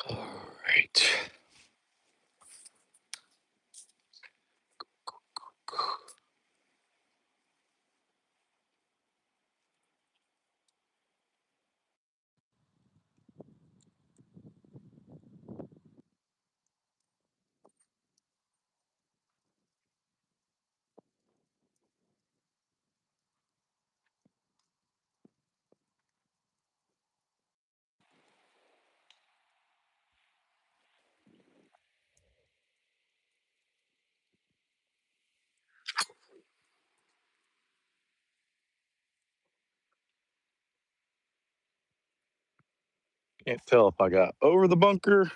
All right. Can't tell if I got over the bunker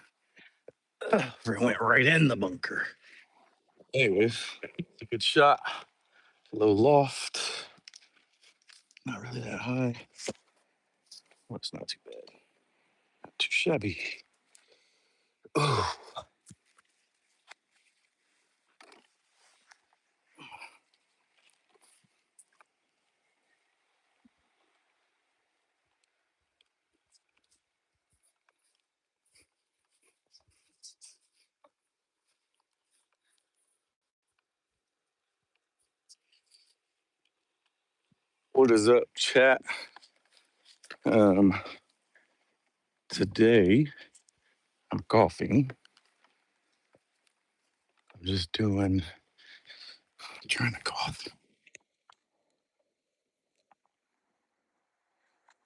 or it went right in the bunker. Anyways, it's a good shot. Low loft. Not really that high. Well, it's not too bad. Not too shabby. Oh, what is up, chat? Um, Today I'm golfing. I'm just trying to golf.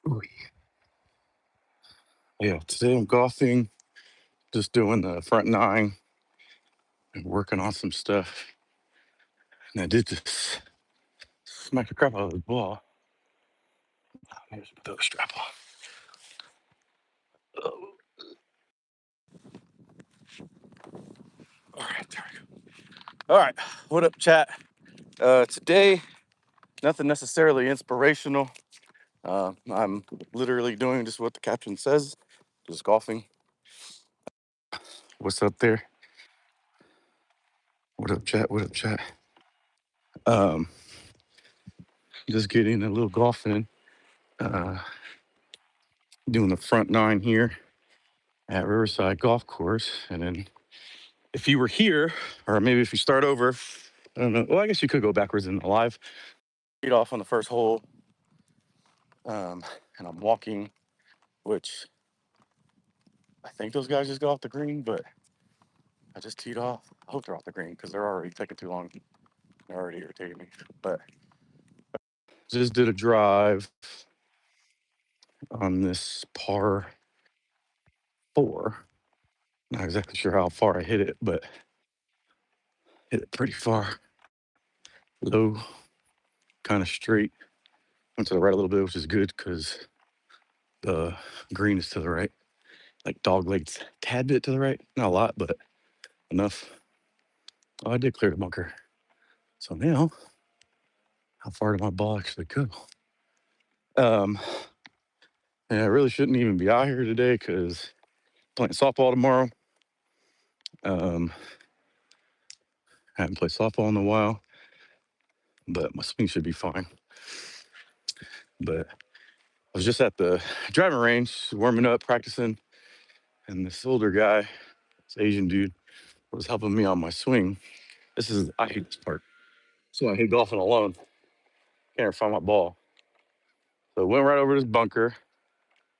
Ooh, yeah, today I'm golfing, just doing the front nine and working on some stuff. And I did just smack the crap out of the ball. Here's the strap on. Oh, all right, there we go. All right, what up, chat? Today, nothing necessarily inspirational. I'm literally doing just what the caption says, just golfing. What's up there? What up, chat? What up, chat? Um, just getting a little golf in. Uh, Doing the front nine here at Riverside Golf Course, and then if you were here, or maybe if you start over, I don't know. Well, I guess you could go backwards in the live. Lead off on the first hole, and I'm walking, which I think those guys just got off the green, but I just teed off. I hope they're off the green because they're already taking too long. They're already irritating me. But just did a drive on this par four. Not exactly sure how far I hit it, but hit it pretty far. Low, kind of straight. Went to the right a little bit, which is good because the green is to the right. Like dog legs, tad bit to the right. Not a lot, but enough. Oh, I did clear the bunker. So now, how far did my ball actually go? Um, and I really shouldn't even be out here today because playing softball tomorrow. Haven't played softball in a while, but my swing should be fine. But I was just at the driving range, warming up, practicing, and this older guy, this Asian dude, was helping me on my swing. I hate this part. So I hate golfing alone. Can't find my ball. So went right over this bunker.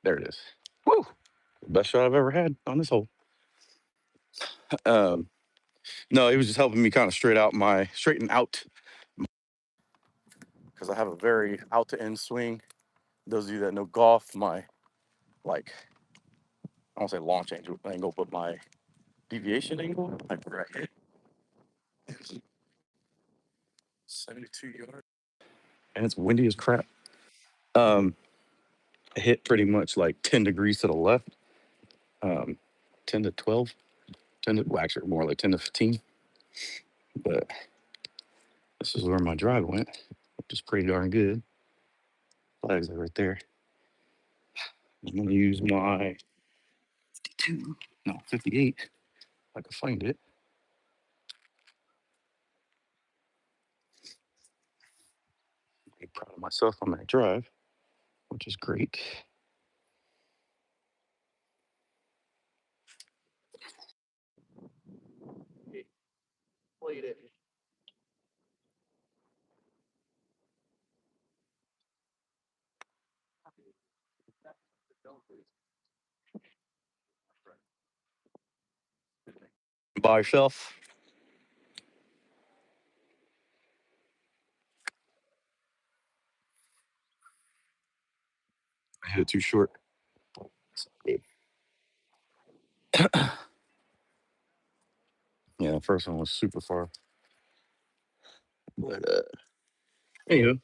There it is. Woo! Best shot I've ever had on this hole. Um, no, he was just helping me kind of straighten out because I have a very out to end swing. Those of you that know golf, my like I won't say launch angle, but my deviation angle, like where I hit, is 72 yards, and it's windy as crap. Um, I hit pretty much like 10 degrees to the left, 10 to 12, 10 to, well, actually more like 10 to 15. But this is where my drive went, which is pretty darn good. Flags are right there. I'm gonna use my 52, no, 58, if I can find it. I'm proud of myself on that drive, which is great. By yourself. I hit it too short. Yeah, the first one was super far. But anywho,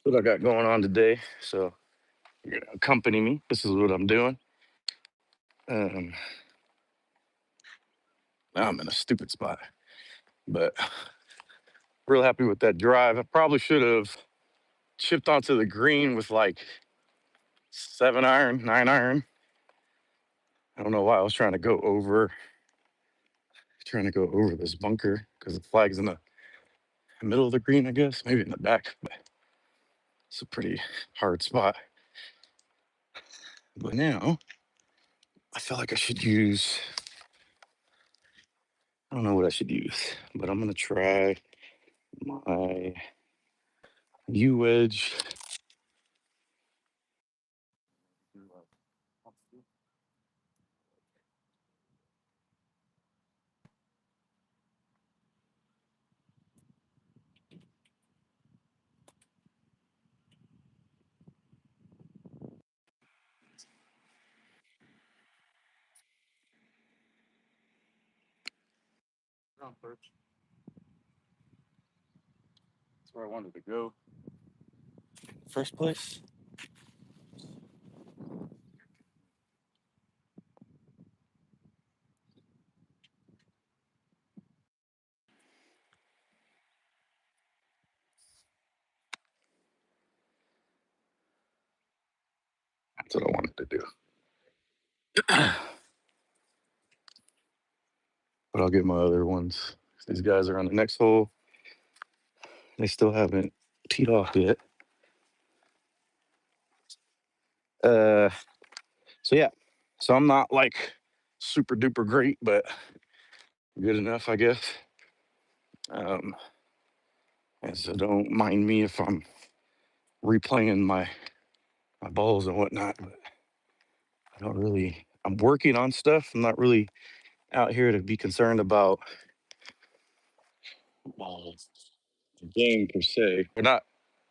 what I got going on today. So you're gonna accompany me. This is what I'm doing. Um, now I'm in a stupid spot, but real happy with that drive. I probably should have chipped onto the green with like 7 iron, 9 iron. I don't know why I was trying to go over this bunker because the flag's in the middle of the green, I guess, maybe in the back, but it's a pretty hard spot. But now I feel like I should use, I don't know what I should use, but I'm gonna try my U wedge. That's where I wanted to go. First place. That's what I wanted to do. But I'll get my other ones. These guys are on the next hole. They still haven't teed off yet. Uh, so yeah, so I'm not like super duper great, but good enough, I guess. Um, and so don't mind me if I'm replaying my balls and whatnot. But I don't really. I'm working on stuff. I'm not really out here to be concerned about balls, the game per se. But not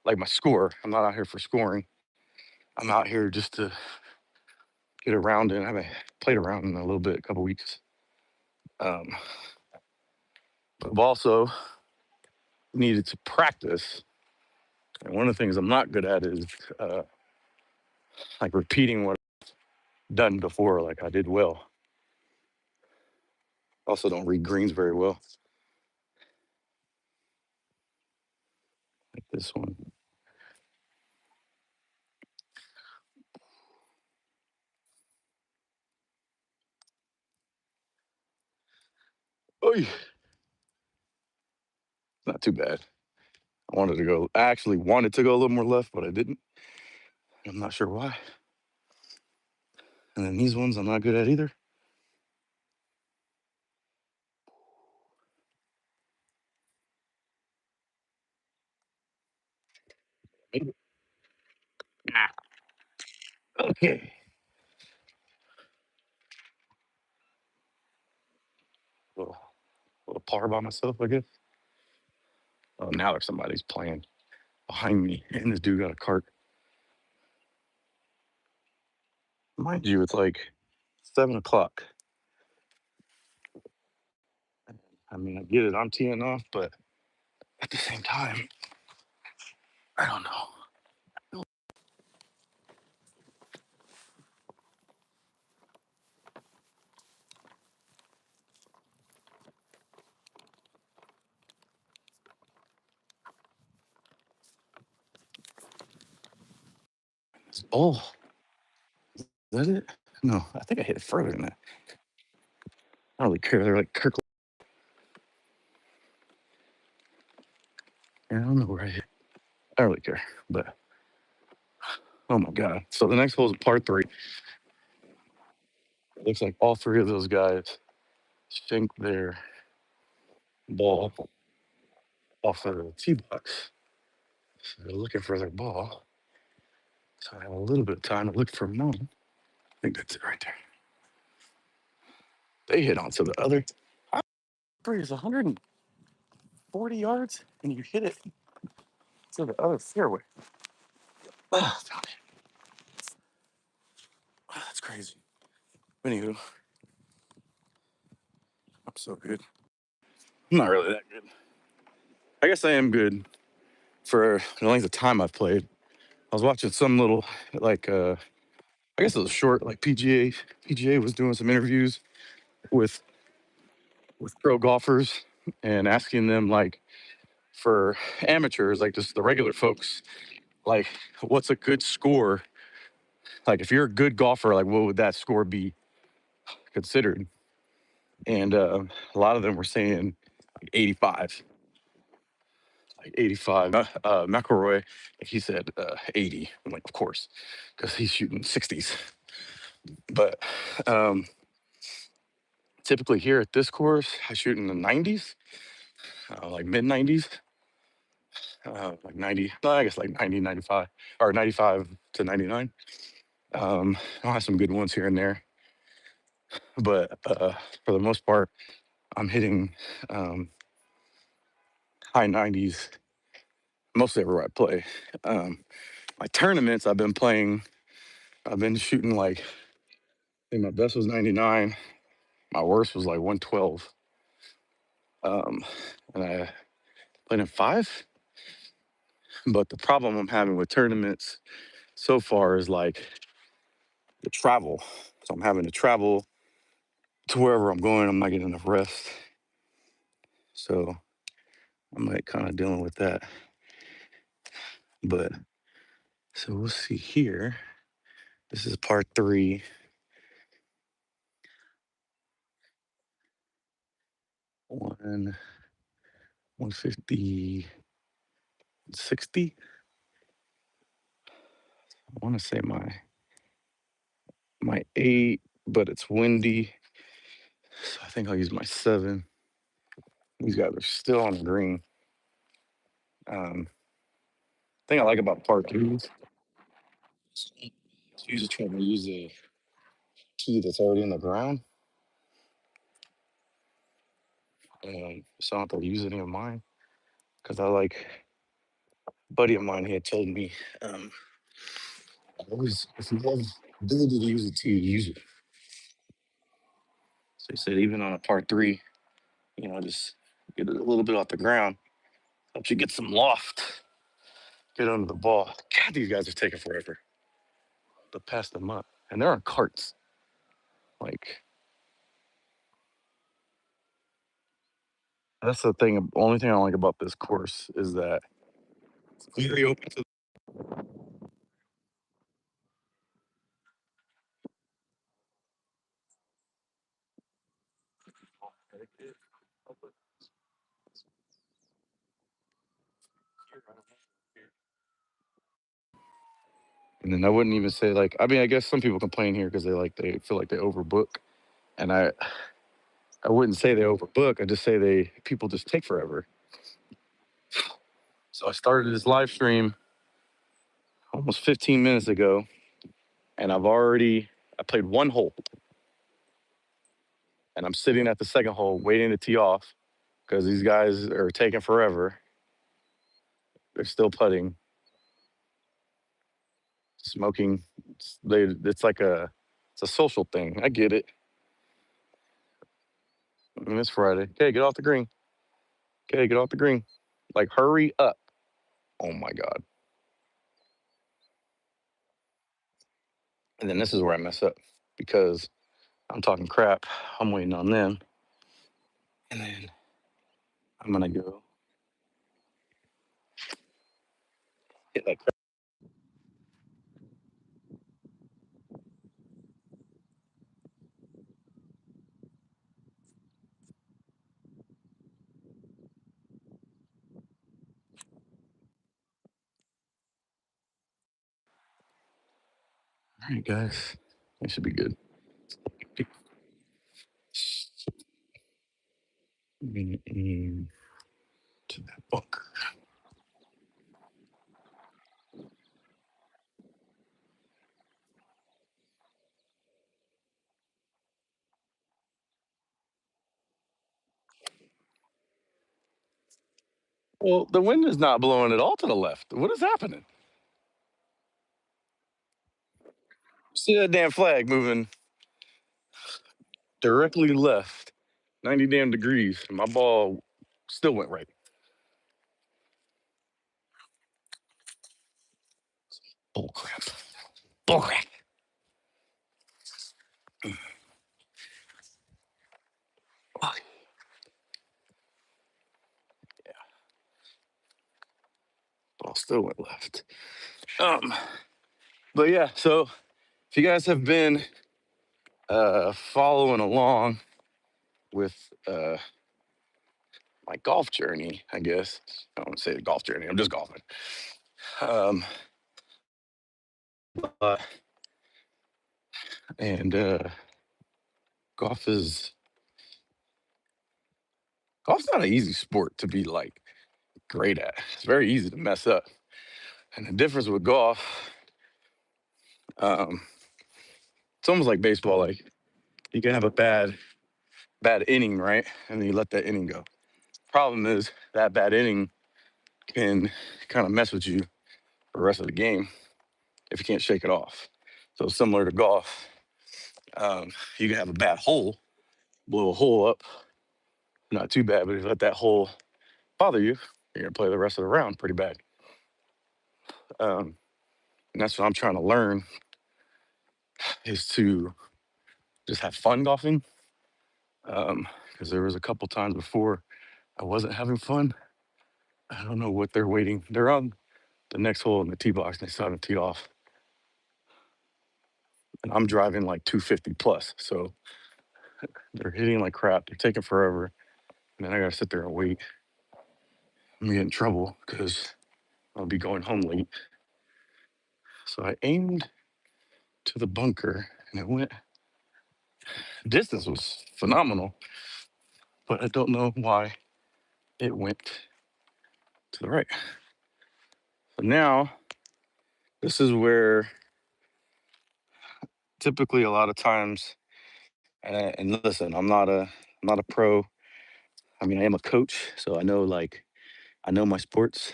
like my score. I'm not out here for scoring. I'm out here just to get around and I haven't played around in a little bit, a couple weeks. Um, but I've also needed to practice. And one of the things I'm not good at is like repeating what I've done before, like I did well. Also, don't read greens very well. Like this one. Oh, not too bad. I actually wanted to go a little more left, but I didn't. I'm not sure why. And then these ones I'm not good at either. Maybe. Okay. Little, little par by myself, I guess. Oh, now there's somebody's playing behind me, and this dude got a cart. Mind you, it's like 7 o'clock. I mean, I get it. I'm teeing off, but at the same time, I don't know. This ball. Is that it? No, I think I hit it further than that. I don't really care. They're like Kirk. I don't know where I hit. I don't really care. But oh my god. So the next hole is par three. It looks like all three of those guys think they're ball off of the tee box. So they're looking for their ball. So I have a little bit of time to look for mine. I think that's it right there. They hit onto the other. Three is 140 yards, and you hit it to the other fairway. Oh, that's crazy. Anywho, I'm so good. I'm not really that good. I guess I am good for the length of time I've played. I was watching some little, like, I guess it was short, like PGA. PGA was doing some interviews with pro golfers and asking them, like, for amateurs, like just the regular folks, like, what's a good score? Like, if you're a good golfer, like, what would that score be considered? And a lot of them were saying like 85, like 85. McElroy, he said 80. I'm like, of course, because he's shooting 60s. But typically here at this course, I shoot in the 90s, like mid 90s, like 90, no, I guess like 90, 95, or 95 to 99. I'll have some good ones here and there. But for the most part, I'm hitting high 90s mostly everywhere I play. My tournaments, I've been shooting like, I think my best was 99. My worst was like 112. Um, and I played in five. But the problem I'm having with tournaments so far is like the travel. So I'm having to travel to wherever I'm going. I'm not getting enough rest. So I'm like kind of dealing with that. But so we'll see here. This is part 3. 150, 60. I want to say my 8, but it's windy. So I think I'll use my 7. These guys are still on the green. Thing I like about part 3s, it's usually trying to use a key that's already in the ground. So I don't have to use any of mine. Because I like, a buddy of mine, he had told me, always, if you have the ability to use a tee, use it. So he said, even on a part 3, just get it a little bit off the ground, helps you get some loft, get under the ball. God, these guys are taking forever to pass them up. And they're on carts. Like, that's the thing. The only thing I like about this course is that it's very open to. And then I wouldn't even say like, I mean, I guess some people complain here because they feel like they overbook, and I wouldn't say they overbook. I just say people just take forever. So I started this live stream almost 15 minutes ago, and I played one hole, and I'm sitting at the second hole waiting to tee off because these guys are taking forever. They're still putting, smoking. It's a social thing. I get it. I mean, it's Friday. Okay, get off the green. Okay, get off the green. Like, hurry up. Oh my God. And then this is where I mess up because I'm talking crap. I'm waiting on them. And then I'm going to go hit that crap. All right, guys. It should be good. I'm gonna aim to that bunker. Well, the wind is not blowing at all to the left. What is happening? See that damn flag moving directly left, 90 damn degrees. My ball still went right. Bull crap. Bull crap. Oh, yeah, ball still went left. Um, but yeah, so if you guys have been following along with my golf journey, I guess. I don't want to say the golf journey, I'm just golfing. Um, uh, and golf is golf's not an easy sport to be like great at. It's very easy to mess up. And the difference with golf, um, it's almost like baseball. Like you can have a bad inning, right? And then you let that inning go. Problem is that bad inning can kind of mess with you for the rest of the game if you can't shake it off. So similar to golf, you can have a bad hole, blow a hole up, not too bad, but if you let that hole bother you, you're gonna play the rest of the round pretty bad. Um, and that's what I'm trying to learn is to just have fun golfing. Because there was a couple times before I wasn't having fun. I don't know what they're waiting. They're on the next hole in the tee box and they still haven't teed off. And I'm driving like 250 plus. So they're hitting like crap. They're taking forever. And then I gotta sit there and wait. I'm gonna get in trouble because I'll be going home late. So I aimed to the bunker and it went, distance was phenomenal, but I don't know why it went to the right. So now this is where typically a lot of times, and listen, I'm not a pro. I mean, I am a coach, so I know like I know my sports,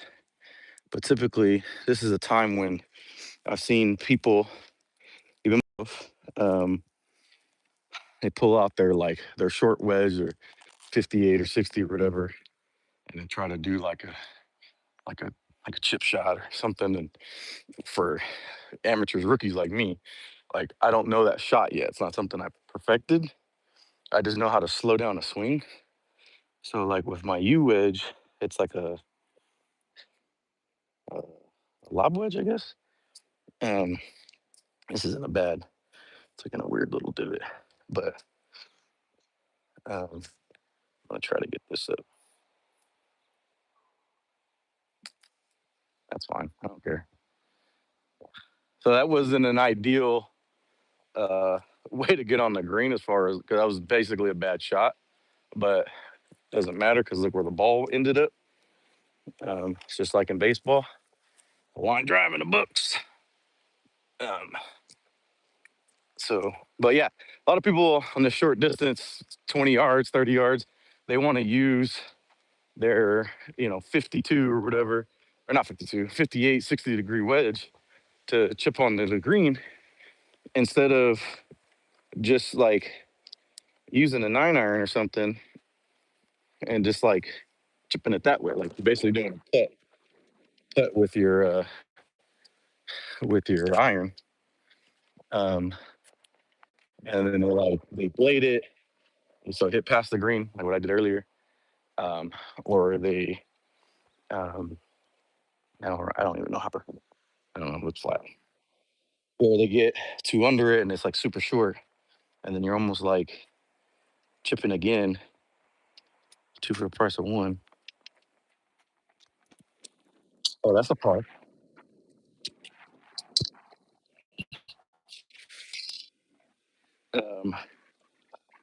but typically this is a time when I've seen people, even um, they pull out their short wedge or 58 or 60 or whatever, and then try to do like a like a chip shot or something. And for amateurs, rookies like me, like I don't know that shot yet. It's not something I perfected. I just know how to slow down a swing. So like with my U wedge, it's like a lob wedge, I guess. Um, this isn't a bad. It's like in a weird little divot, but I'm gonna try to get this up. That's fine. I don't care. So that wasn't an ideal uh, way to get on the green as far as because that was basically a bad shot, but doesn't matter because look where the ball ended up. It's just like in baseball, line drive in the books. Um, so, but yeah, a lot of people on the short distance, 20 yards, 30 yards, they want to use their 52 or whatever, or not 52, 58, 60-degree wedge to chip on the green instead of just like using a 9 iron or something and just like chipping it that way, like you're basically doing a putt with your iron. Um, and then they blade it, so hit past the green, like what I did earlier, um, or they um, I don't even know how to, I don't know what's flat, or they get two under it and it's like super short, and then you're almost like chipping again, two for the price of one. Oh, that's a par.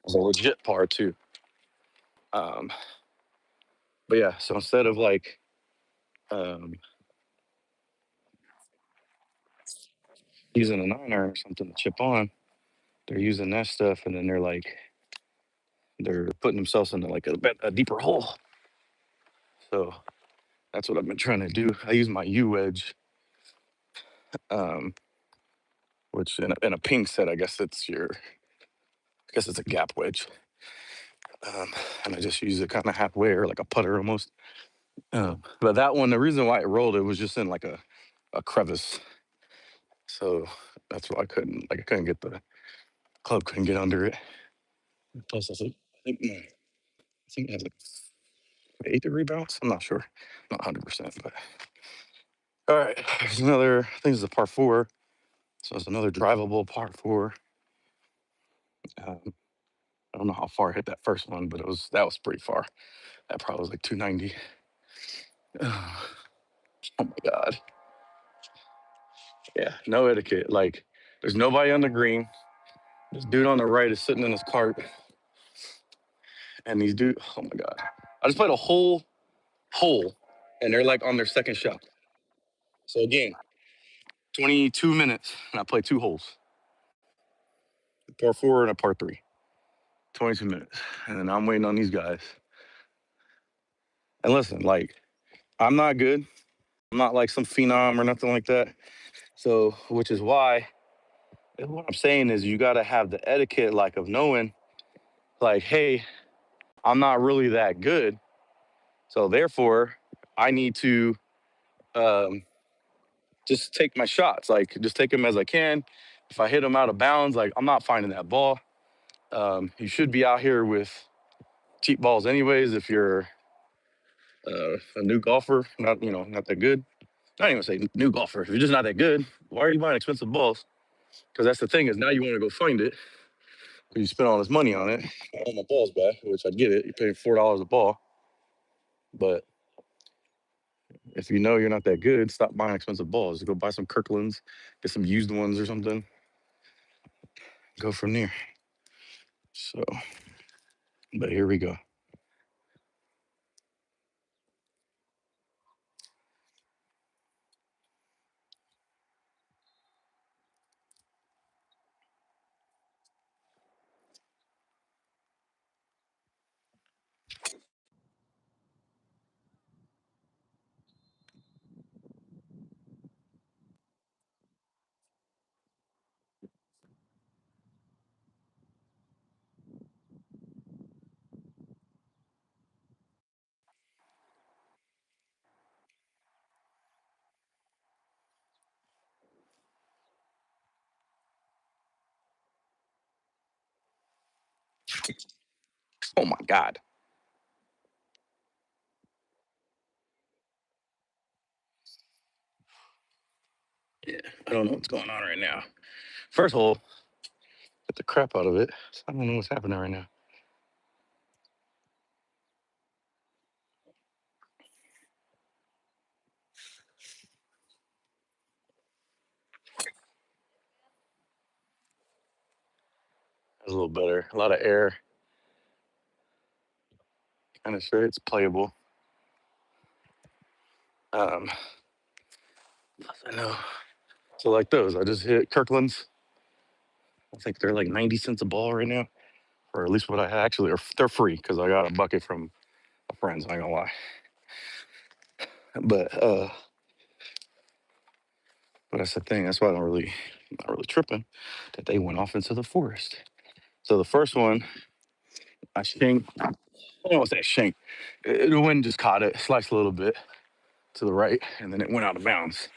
It's a legit par too. Um, But yeah, so instead of like um, using a 9 iron or something to chip on, they're using that stuff, and then they're putting themselves into like a deeper hole. So that's what I've been trying to do. I use my U wedge, um, which in a ping set, I guess it's a gap wedge, and I just use it kind of halfway or like a putter almost. But that one, the reason why it rolled, it was just in like a crevice, so that's why I couldn't get the club couldn't get under it. Plus, I think it has like 8 degree bounce. I'm not sure, not 100%, but all right. There's another. I think it's a par four, so it's another drivable par four. Um, I don't know how far I hit that first one, but that was pretty far. That probably was like 290. Oh my god. Yeah, no etiquette. Like, there's nobody on the green. This dude on the right is sitting in his cart, and these dude. Oh my god. I just played a whole hole, and they're like on their second shot. So again, 22 minutes, and I played 2 holes, a par four and a par three. 22 minutes, and then I'm waiting on these guys. And listen, like, I'm not good. I'm not like some phenom or nothing like that. So, which is why what I'm saying is you got to have the etiquette, like, of knowing, like, hey, I'm not really that good. So therefore, I need to um, just take my shots, like, just take them as I can. If I hit them out of bounds, like, I'm not finding that ball. You should be out here with cheap balls, anyways. If you're a new golfer, not that good. Not even say new golfer. If you're just not that good, why are you buying expensive balls? Because that's the thing is now you want to go find it because you spent all this money on it. I want my balls back, which I get it. You're paying $4 a ball, but if you know you're not that good, stop buying expensive balls. Go buy some Kirklands, get some used ones or something. Go from there. So, but here we go. Oh my God. Yeah, I don't know what's going on right now. First hole, get the crap out of it. I don't know what's happening right now. That's a little better. A lot of air. Kind of sure it's playable. Um, I know. So like those, I just hit Kirkland's. I think they're like 90 cents a ball right now, or at least what I actually, or they're free because I got a bucket from a friend's. I ain't gonna lie, but but that's the thing. That's why not really tripping that they went off into the forest. So the first one, I shanked. I don't want to say shank. The wind just caught it, sliced a little bit to the right, and then it went out of bounds.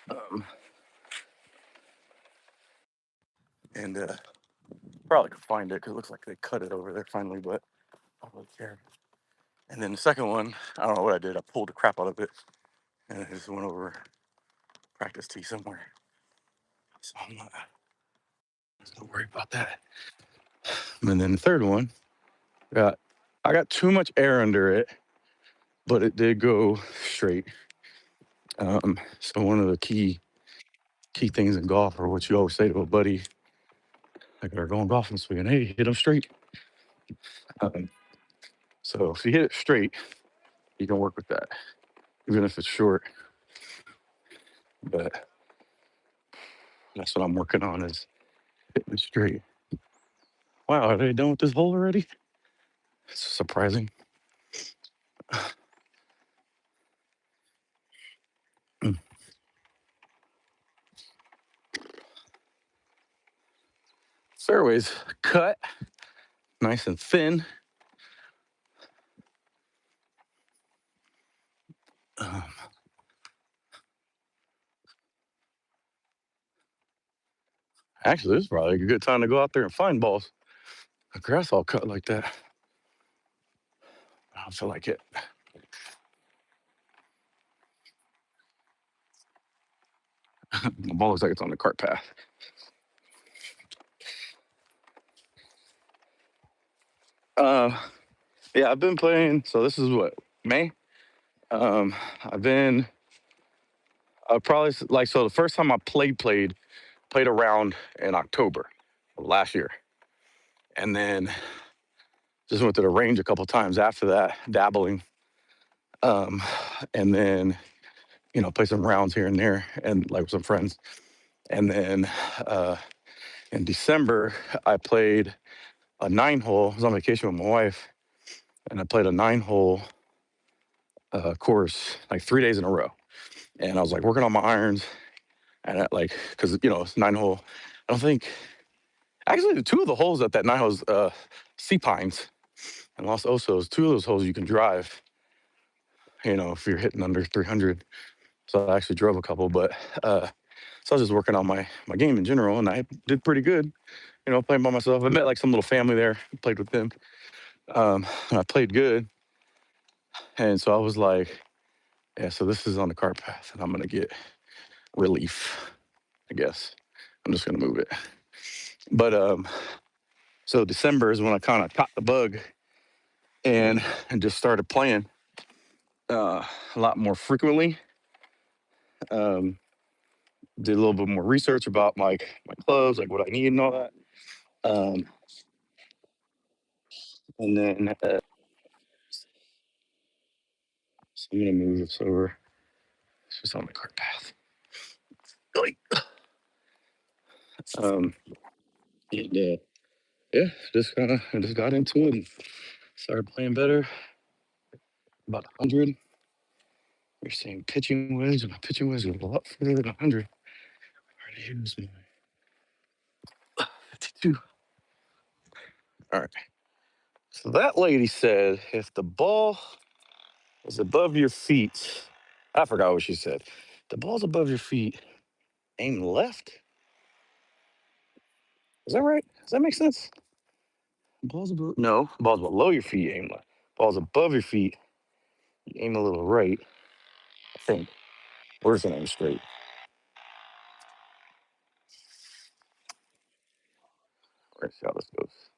Um, and probably could find it because it looks like they cut it over there finally, but I don't really care. And then the second one, I don't know what I did. I pulled the crap out of it, and it just went over practice tee somewhere. So I'm not gonna worry about that. And then the third one, got I got too much air under it, but it did go straight. So one of the key things in golf, or what you always say to a buddy, like they're going golfing swinging, hey, hit them straight. Um, so if you hit it straight, you can work with that, even if it's short. But that's what I'm working on is hitting it straight. Wow, are they done with this hole already? It's surprising. Mm. Fairways cut nice and thin. Um, Actually, this is probably a good time to go out there and find balls. The grass all cut like that. I don't feel like it. The ball looks like it's on the cart path. Uh, yeah, I've been playing. So this is what, May. Um, I've been probably like, so the first time I played around in October of last year, and then just went to the range a couple times after that, dabbling, um, and then play some rounds here and there, and like with some friends, and then in December I played a 9-hole. I was on vacation with my wife, and I played a 9-hole course like 3 days in a row, and I was like working on my irons, and like because it's 9-hole. I don't think actually the two of the holes at that 9-hole is sea pines and Los Osos. Two of those holes you can drive, if you're hitting under 300. So I actually drove a couple, but so I was just working on my game in general, and I did pretty good. Playing by myself. I met like some little family there, played with them, and I played good. And so I was like, yeah, so this is on the cart path, and I'm gonna get relief, I guess. I'm just gonna move it. But so December is when I kind of caught the bug and just started playing a lot more frequently. Um, did a little bit more research about like my clubs, like what I need and all that. Um, and then so I'm gonna move this over. It's just on the cart path. Like, um, and yeah, I just got into it and started playing better. About 100. You're saying pitching wedge, and my pitching wedge is a lot further than 100. I already used my 52. All right. So that lady said if the ball is above your feet, I forgot what she said. The ball's above your feet, aim left. Is that right? Does that make sense? Ball's above. No, ball's below your feet, aim left. Ball's above your feet, you aim a little right. I think. We're just gonna aim straight. We're gonna see how this goes.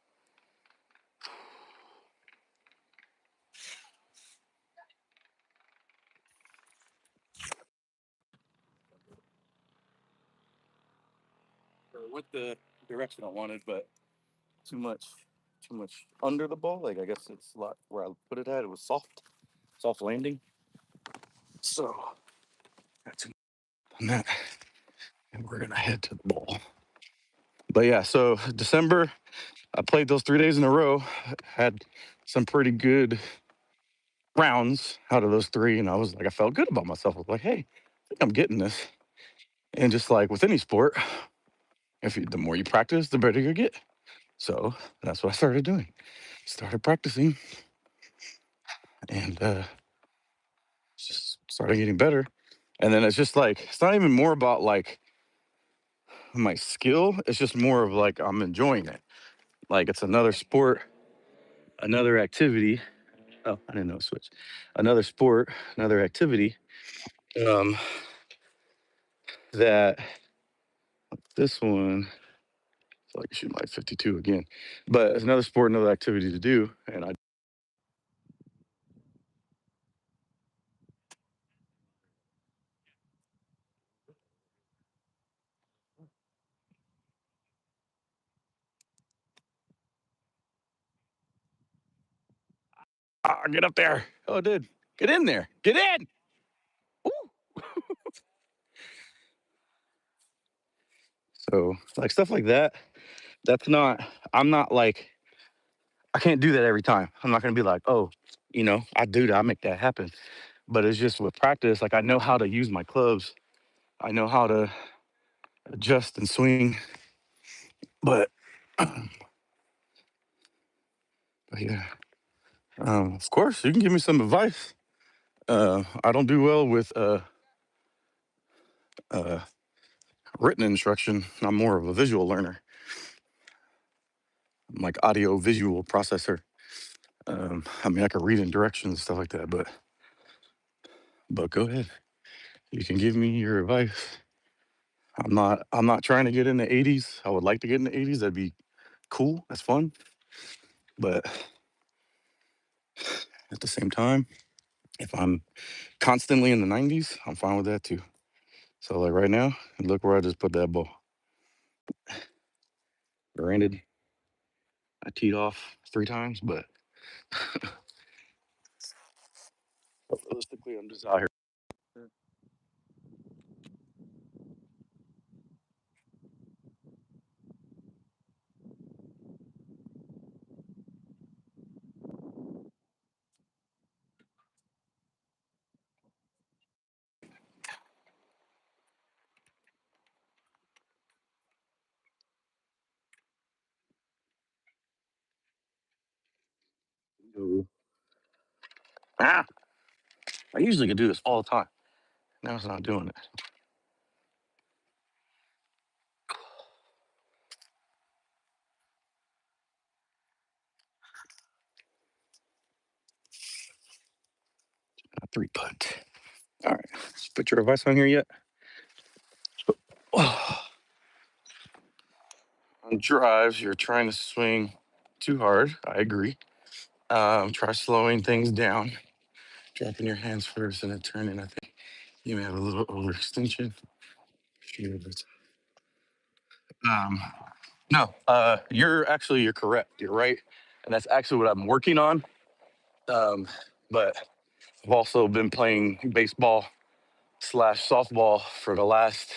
With the direction I wanted, but too much, too much under the ball. Like I guess it's a lot where I put it at. It was soft landing. So that's on that, and we're gonna head to the ball. But yeah, so December, I played those 3 days in a row. Had some pretty good rounds out of those three, and I was like, I felt good about myself. I was like, hey, I think I'm getting this. And just like with any sport, the more you practice, the better you get. So that's what I started doing. Started practicing, and just started getting better. And then it's just like it's not even more about like my skill. It's just more of like I'm enjoying it. Like it's another sport, another activity. Oh, I didn't know switch. Another sport, another activity. Um, that this one, I feel like I shoot my 52 again, but it's another sport, another activity to do. And get up there. Oh, it did. Get in there. Get in. Ooh. So like stuff like that. That's not. I'm not like. I can't do that every time. I'm not gonna be like, oh, I do that. I make that happen. But it's just with practice. Like I know how to use my clubs. I know how to adjust and swing. But, but yeah. Of course, you can give me some advice. I don't do well with uh, written instruction. I'm more of a visual learner. I'm like audio visual processor. I mean, I can read in directions and stuff like that, but go ahead. You can give me your advice. I'm not trying to get in the 80s. I would like to get in the 80s. That'd be cool. That's fun. But at the same time, if I'm constantly in the 90s, I'm fine with that too. So like right now, look where I just put that ball. Granted, I teed off 3 times, but realistically, I'm just out here. Ah, I usually can do this all the time. Now it's not doing it. 3 putt. All right, let's put your advice on here yet. On drives, you're trying to swing too hard. I agree. Try slowing things down, dropping your hands first and then turning. I think you may have a little overextension. Sure, Um, no, you're correct. You're right, and that's actually what I'm working on. But I've also been playing baseball slash softball for the last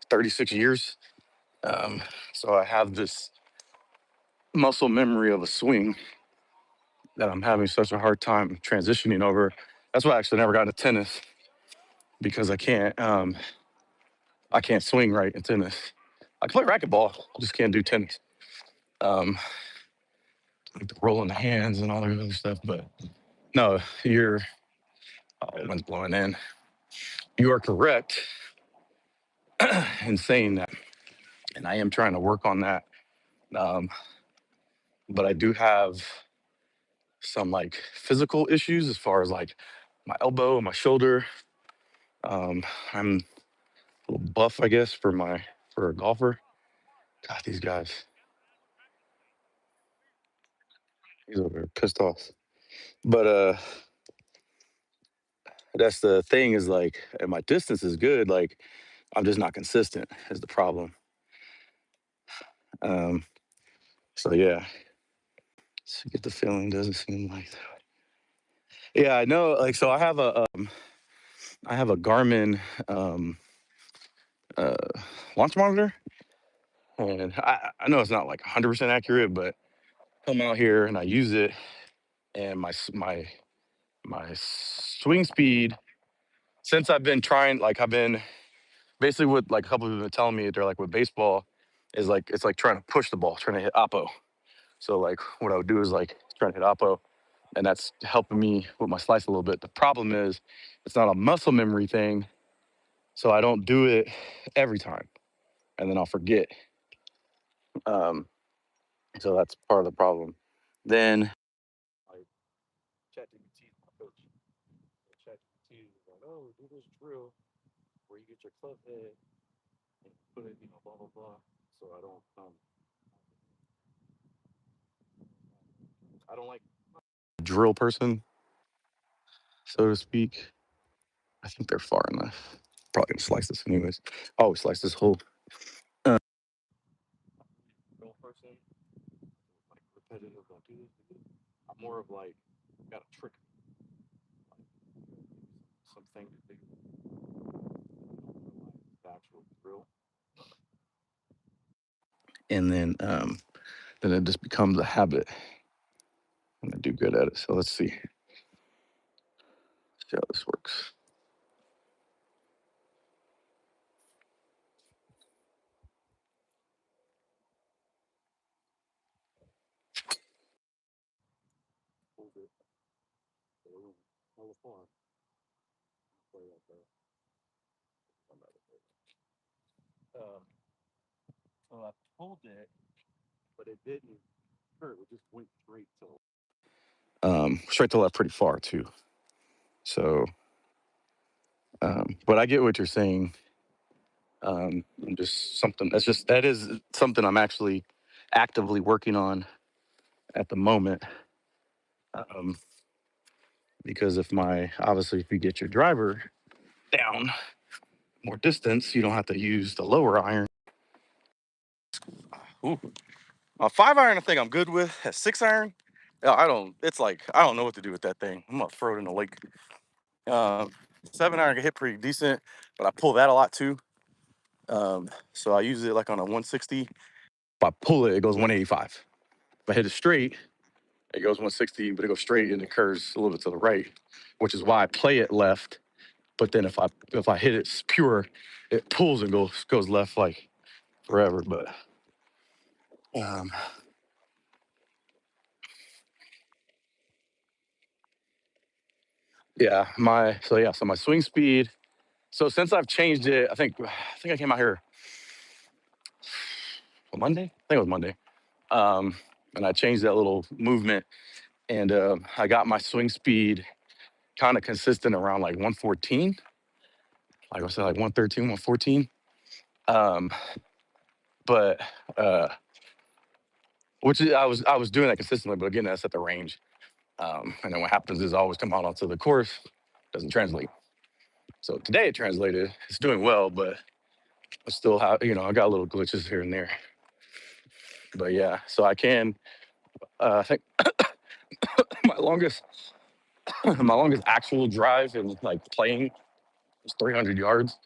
36 years. Um, so I have this muscle memory of a swing that I'm having such a hard time transitioning over. That's why I actually never got into tennis because I can't swing right in tennis. I can play racquetball, just can't do tennis. Um, like the rolling the hands and all that other stuff. But no, wind's blowing in. You are correct in saying that, and I am trying to work on that. Um, but I do have some like physical issues as far as like my elbow and my shoulder. Um, I'm a little buff, I guess, for a golfer. God, these guys, he's over there pissed off. But that's the thing is like, and my distance is good. Like, I'm just not consistent is the problem. Um, so yeah, so get the feeling doesn't seem like that. Yeah, I know. Like, so I have a Garmin um, uh, launch monitor, and I know it's not like 100% accurate, but come out here and I use it, and my swing speed since I've been trying, like I've been basically what like a couple of people have been telling me, they're like with baseball is like it's like trying to push the ball, trying to hit oppo. So like what I would do is like trying to hit oppo, and that's helping me with my slice a little bit. The problem is it's not a muscle memory thing, so I don't do it every time, and then I'll forget. Um, so that's part of the problem. Then like ChatGPT, my coach, ChatGPT is like, oh, do this drill where you get your club head and put it, blah blah blah. So I don't like drill person, so to speak. I think they're far enough. Probably gonna slice this anyways. I always slice this whole uh, drill person. Like repetitive, like do this, do this. I'm more of like got a trick. some things to do. The actual drill. And then it just becomes a habit. And I do good at it. So let's see. See how this works. Hold it. Hella far. Play right there. So I pulled it, but it didn't hurt. It just went straight to left pretty far too. So, but I get what you're saying. Just something that is something I'm actually actively working on at the moment. Um, because obviously if you get your driver down more distance, you don't have to use the lower iron. Ooh. A 5 iron, I think I'm good with. A 6 iron, I don't. It's like I don't know what to do with that thing. I'm gonna throw it in the lake. 7 iron can hit pretty decent, but I pull that a lot too. So I use it like on a 160. If I pull it, it goes 185. If I hit it straight, it goes 160, but it goes straight and it curves a little bit to the right, which is why I play it left. But then if I hit it pure, it pulls and goes left like forever. But um, yeah, so my swing speed. So since I've changed it, I think I came out here on Monday. I think it was Monday. And I changed that little movement, and I got my swing speed kind of consistent around like 114. Like I said, like 113, 114. Um, but I was doing that consistently, but again, that's at the range. And then what happens is I always come out onto the course, doesn't translate. So today it translated. It's doing well, but I still have, I got little glitches here and there. But yeah, so I can. I think my longest, my longest actual drive in like playing was 300 yards.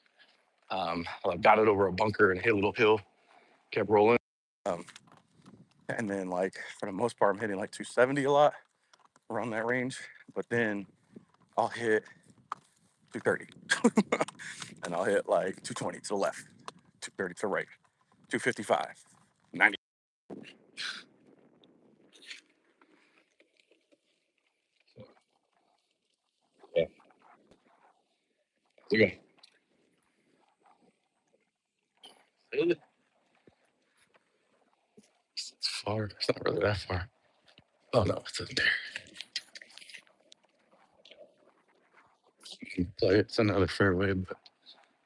I got it over a bunker and hit a little hill, kept rolling. Um, and then like for the most part, I'm hitting like 270 a lot around that range. But then I'll hit 230, and I'll hit like 220 to the left, 230 to the right, 255, 90. Yeah, okay. It's far. It's not really that far. Oh no, it's in there. So it's another fairway, but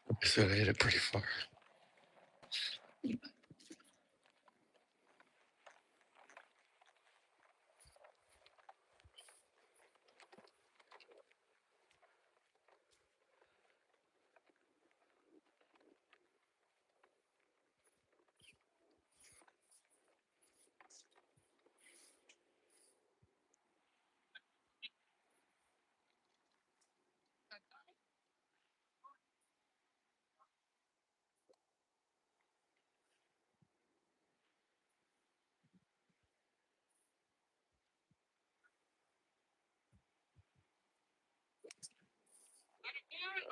like I said, I hit it pretty far.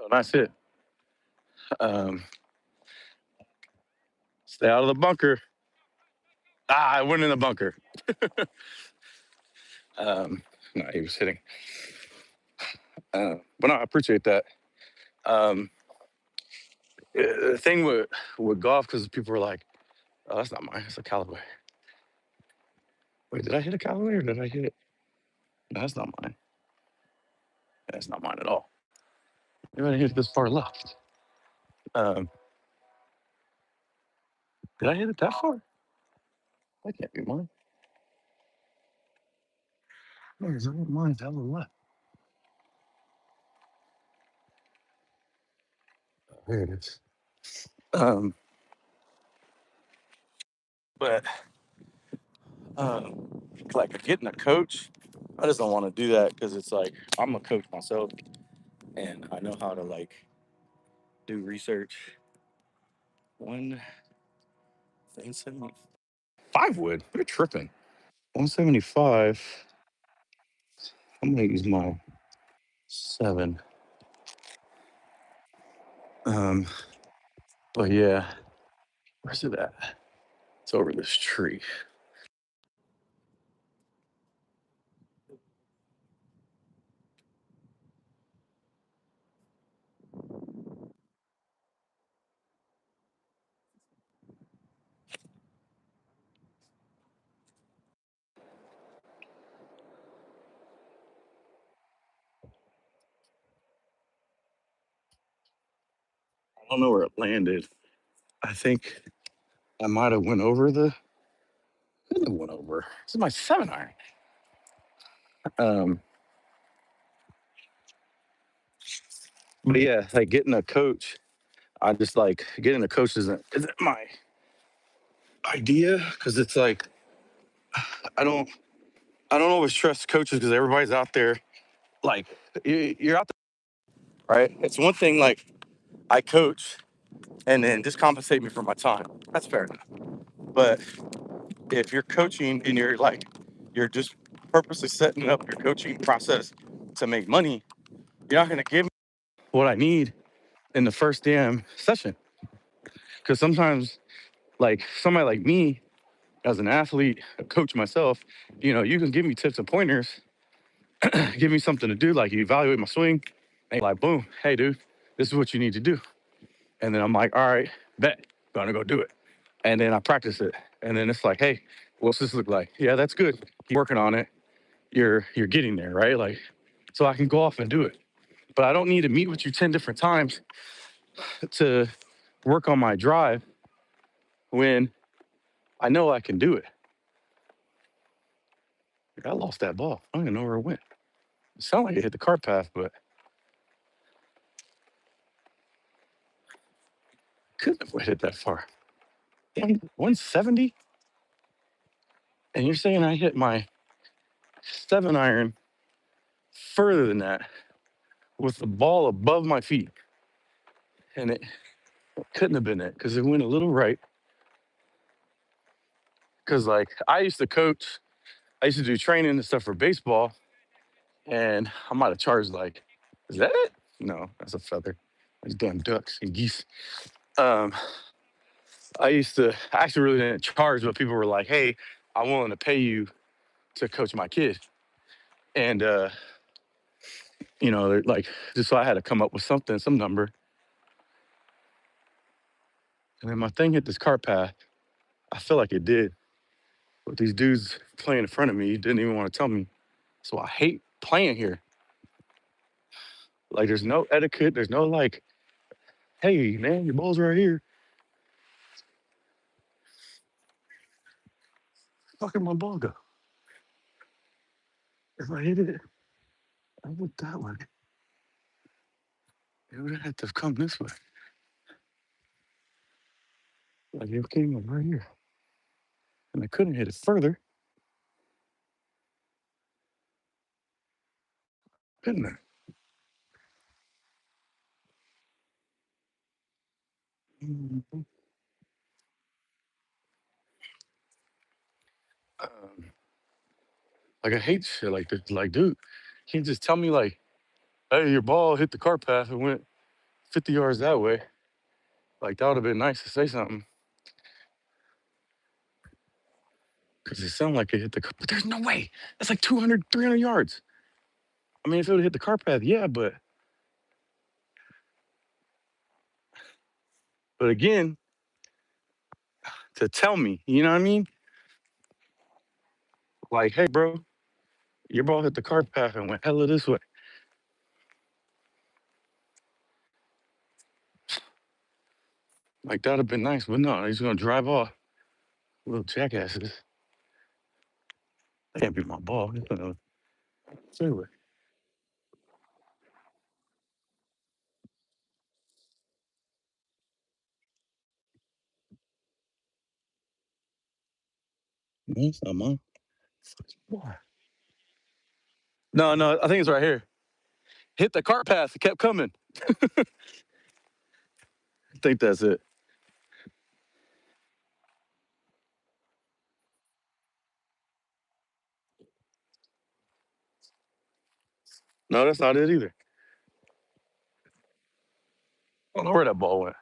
Oh, nice hit. Um, Stay out of the bunker. I went in the bunker. Um, no, he was hitting. But no, I appreciate that. Um, the thing with golf, because people were like, "Oh, that's not mine. It's a Callaway." Wait, did I hit a Callaway or did I hit it? No, that's not mine. That's not mine at all. Maybe I hit it this far left. Um, did I hit it that far? That can't be mine. Where is it? Mine's hella left. There it is. Um, but like getting a coach, I just don't want to do that because it's like I'm a coach myself. and I know how to like do research. 175 wood. You're tripping. 175. I'm gonna use my 7. Um, but yeah, where's it at? It's over this tree. I don't know where it landed. I think I might have went over the. I think it went over. This is my 7 iron. Um, but yeah, like getting a coach. I just like getting a coach isn't my idea because it's like I don't I don't always trust coaches because everybody's out there like you're out there, right? It's one thing like I coach and then just compensate me for my time. That's fair enough. But if you're coaching and you're just purposely setting up your coaching process to make money, you're not gonna give me what I need in the first damn session. Because sometimes like somebody like me as an athlete, a coach myself, you can give me tips and pointers, give me something to do, like you evaluate my swing, and like boom, hey dude, this is what you need to do. And then I'm like, all right, bet, gonna go do it. And then I practice it. And then it's like, hey, what's this look like? Yeah, that's good. Keep working on it. You're getting there, right? Like, so I can go off and do it. But I don't need to meet with you 10 different times to work on my drive when I know I can do it. I lost that ball. I don't even know where it went. It sounded like it hit the cart path, but couldn't have hit that far. Damn, 170? And you're saying I hit my 7 iron further than that with the ball above my feet. And it couldn't have been it because it went a little right. Because, like, I used to do training and stuff for baseball, and I might have charged, like, is that it? No, that's a feather. Those damn ducks and geese. Um, I actually really didn't charge, but people were like, hey, I'm willing to pay you to coach my kid. And, they're like, just so I had to come up with something, some number. And then my thing hit this cart path. I feel like it did. But these dudes playing in front of me didn't even want to tell me. So I hate playing here. Like, there's no etiquette. There's no, like, hey, man, your ball's right here. Fucking my ball go? If I hit it, I went that way. It would have had to have come this way. Like, it came up right here. And I couldn't hit it further, couldn't I? Mhm. Um, like, I hate shit like this. Like, dude, you can't just tell me, like, hey, your ball hit the cart path and went 50 yards that way. Like, that would have been nice to say something. Because it sounded like it hit the, but there's no way. That's like 200, 300 yards. I mean, if it would have hit the cart path, yeah, but again, to tell me, you know what I mean? Like, hey, bro, your ball hit the cart path and went hella this way. Like, that'd have been nice, but no, he's gonna drive off. Little jackasses. That can't be my ball. It's gonna fairway. No, it's not mine. Why? No, no, I think it's right here. hit the cart path. It kept coming. I think that's it. No, that's not it either. I don't know where that ball went.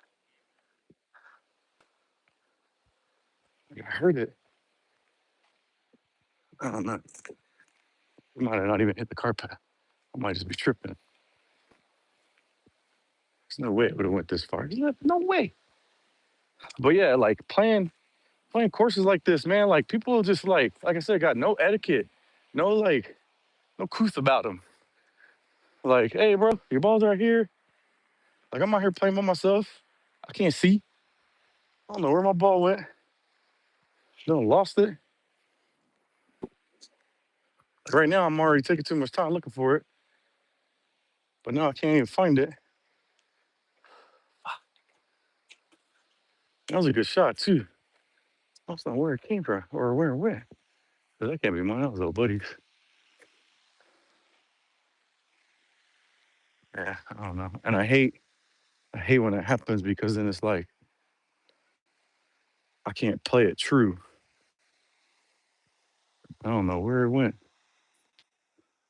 I heard it. I don't know. It might have not even hit the cart path. I might just be tripping. There's no way it would have went this far. No way. But yeah, like playing courses like this, man. Like people just like I said, got no etiquette, no like, no couth about them. Like, hey, bro, your ball's right here. Like I'm out here playing by myself. I can't see. I don't know where my ball went. Done lost it. Right now, I'm already taking too much time looking for it. But now I can't even find it. That was a good shot too. I don't know where it came from or where it went. 'Cause that can't be mine. That was old buddies. Yeah, I don't know. And I hate when it happens because then it's like I can't play it true. I don't know where it went.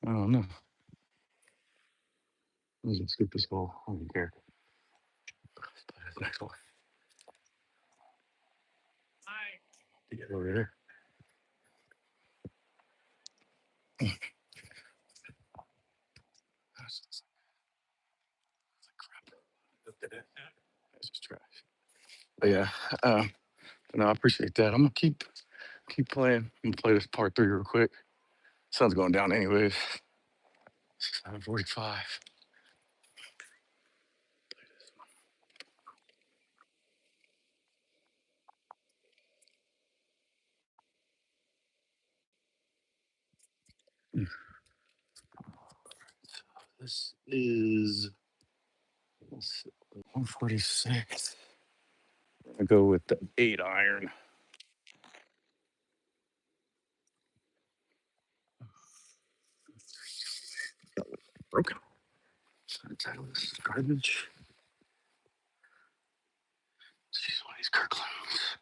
I don't know. I'm just gonna skip this hole. I don't care. Let's play this next one. Get over there. That's just crap. That's just trash. But yeah, no, I appreciate that. I'm gonna keep playing. I'm gonna play this part three real quick. Sun's going down anyways. 7:45. This is 146. I'm gonna go with the 8 iron. Broken. Title this is garbage. Jeez, one of these Kirklands.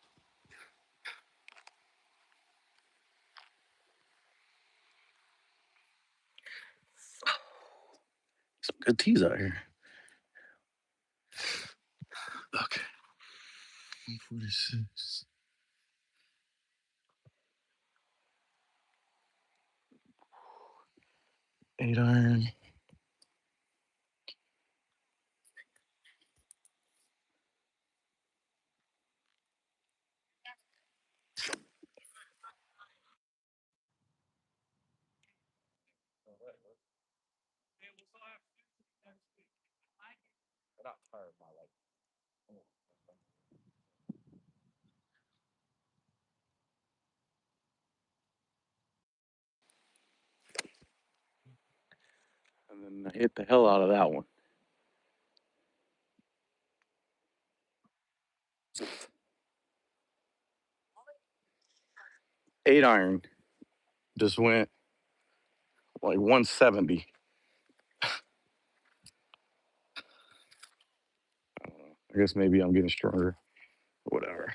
Some good teas out here. Okay. 146. 8 iron. And then I hit the hell out of that one. 8 iron just went like 170. I don't know. I guess maybe I'm getting stronger. Whatever.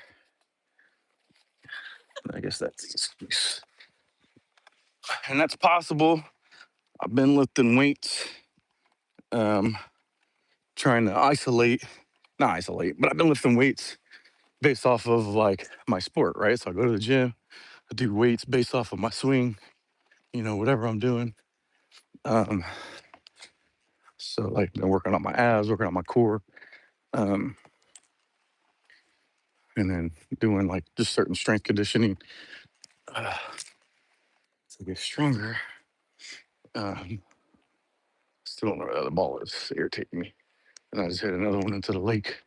I guess that's the excuse. And that's possible. I've been lifting weights, um, trying to not isolate, but I've been lifting weights based off of like my sport, right? So I go to the gym, I do weights based off of my swing, whatever I'm doing. Um, so like been working on my abs, working on my core, um, and then doing like just certain strength conditioning uh, to get stronger. Um, Still don't know where the other ball is. It's irritating me. And I just hit another one into the lake.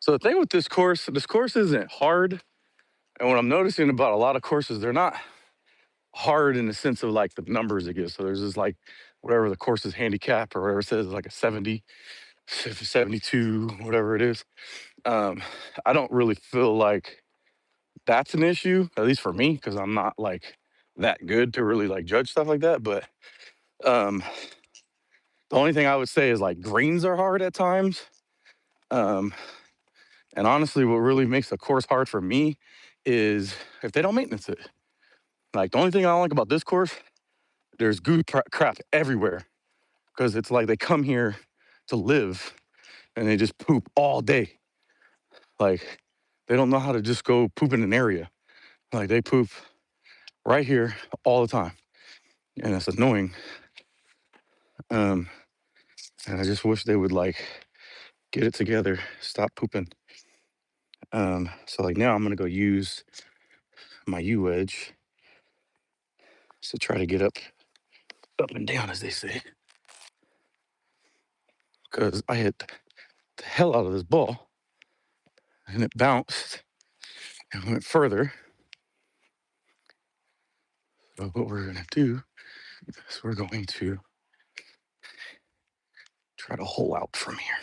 So the thing with this course isn't hard. And what I'm noticing about a lot of courses, they're not hard in the sense of like the numbers it gives. So there's just like whatever the course is handicap or whatever it says, like a 70, 72, whatever it is. Um, I don't really feel like that's an issue, at least for me, because I'm not like that good to really like judge stuff like that. But Um, the only thing I would say is like greens are hard at times. Um, and honestly, what really makes a course hard for me is if they don't maintenance it. Like the only thing I don't like about this course, there's crap everywhere because it's like they come here to live and they just poop all day. Like they don't know how to just go poop in an area. Like they poop right here all the time, and it's annoying. And I just wish they would like get it together, stop pooping. So like now I'm gonna go use my U wedge to try to get up and down, as they say, because I hit the hell out of this ball, and it bounced and went further. So what we're gonna do is we're going to try to hole out from here.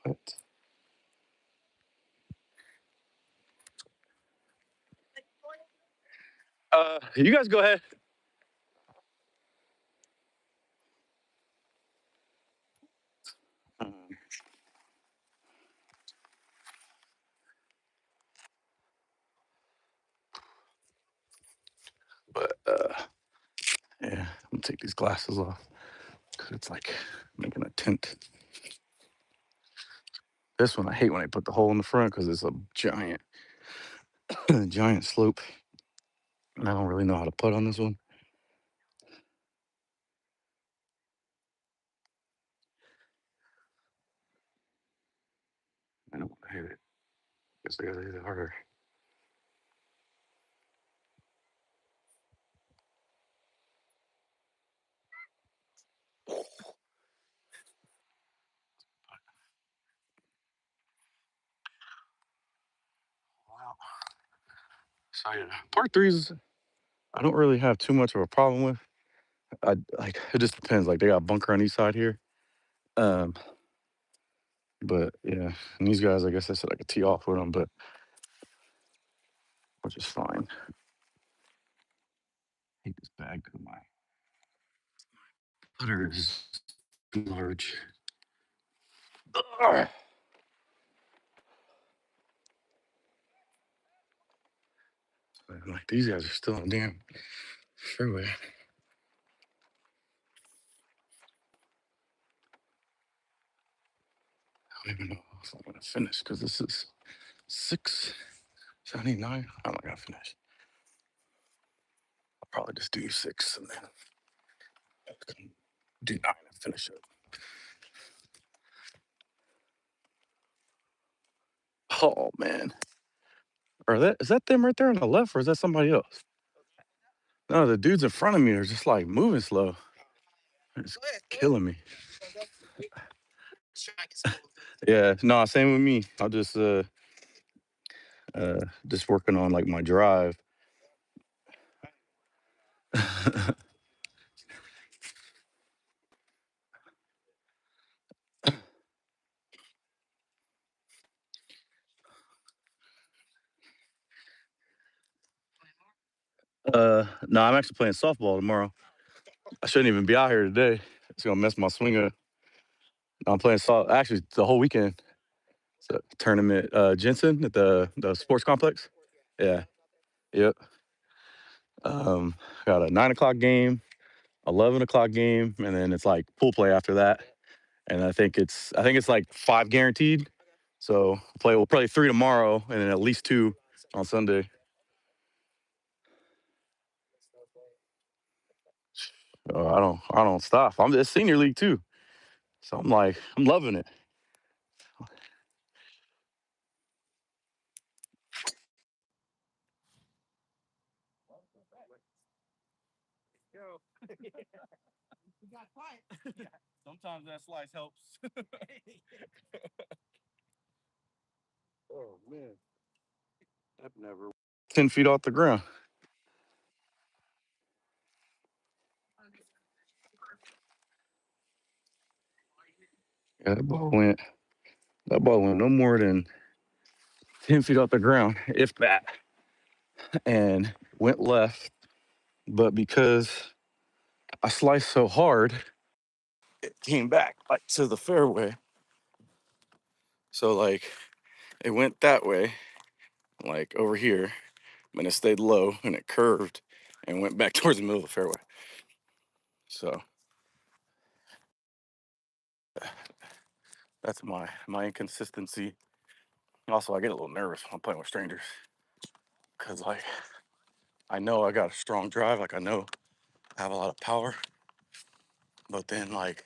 But, you guys go ahead. Um, but yeah, I'm gonna take these glasses off because it's like making a tint. This one I hate when I put the hole in the front because it's a giant, giant slope, and I don't really know how to put on this one. I don't want to hit it. Guess I gotta hit it harder. Wow. So yeah, part threes I don't really have too much of a problem with. I like it just depends. Like they got bunker on each side here. Um, but yeah, and these guys, I guess I said I could tee off with them, but which is fine. I hate this bag because my putter is too large. Ugh. But, like these guys are still on damn fairway. I don't even know if I'm gonna finish because this is 679. I'm not gonna finish. I'll probably just do 6 and then do 9 and finish it. Oh man. Is that them right there on the left or is that somebody else? No, the dudes in front of me are just like moving slow. It's killing me. Yeah, no, same with me. I'll just working on like my drive. No, I'm actually playing softball tomorrow. I shouldn't even be out here today. It's gonna mess my swing up. I'm playing actually the whole weekend. It's a tournament, Jensen at the sports complex. Yeah, yep. Um, got a 9 o'clock game, 11 o'clock game, and then it's like pool play after that. And I think it's like 5 guaranteed. So we'll play 3 tomorrow, and then at least 2 on Sunday. I don't stop. It's senior league too, so I'm loving it. Sometimes that slice helps. Oh man, I've never 10 feet off the ground. Yeah, that ball went no more than 10 feet off the ground, if that, and went left. But because I sliced so hard, it came back like to the fairway. So like it went that way, like over here, and it stayed low and it curved and went back towards the middle of the fairway. So that's my inconsistency. Also, I get a little nervous when I'm playing with strangers because like I know I got a strong drive, like I know I have a lot of power, but then like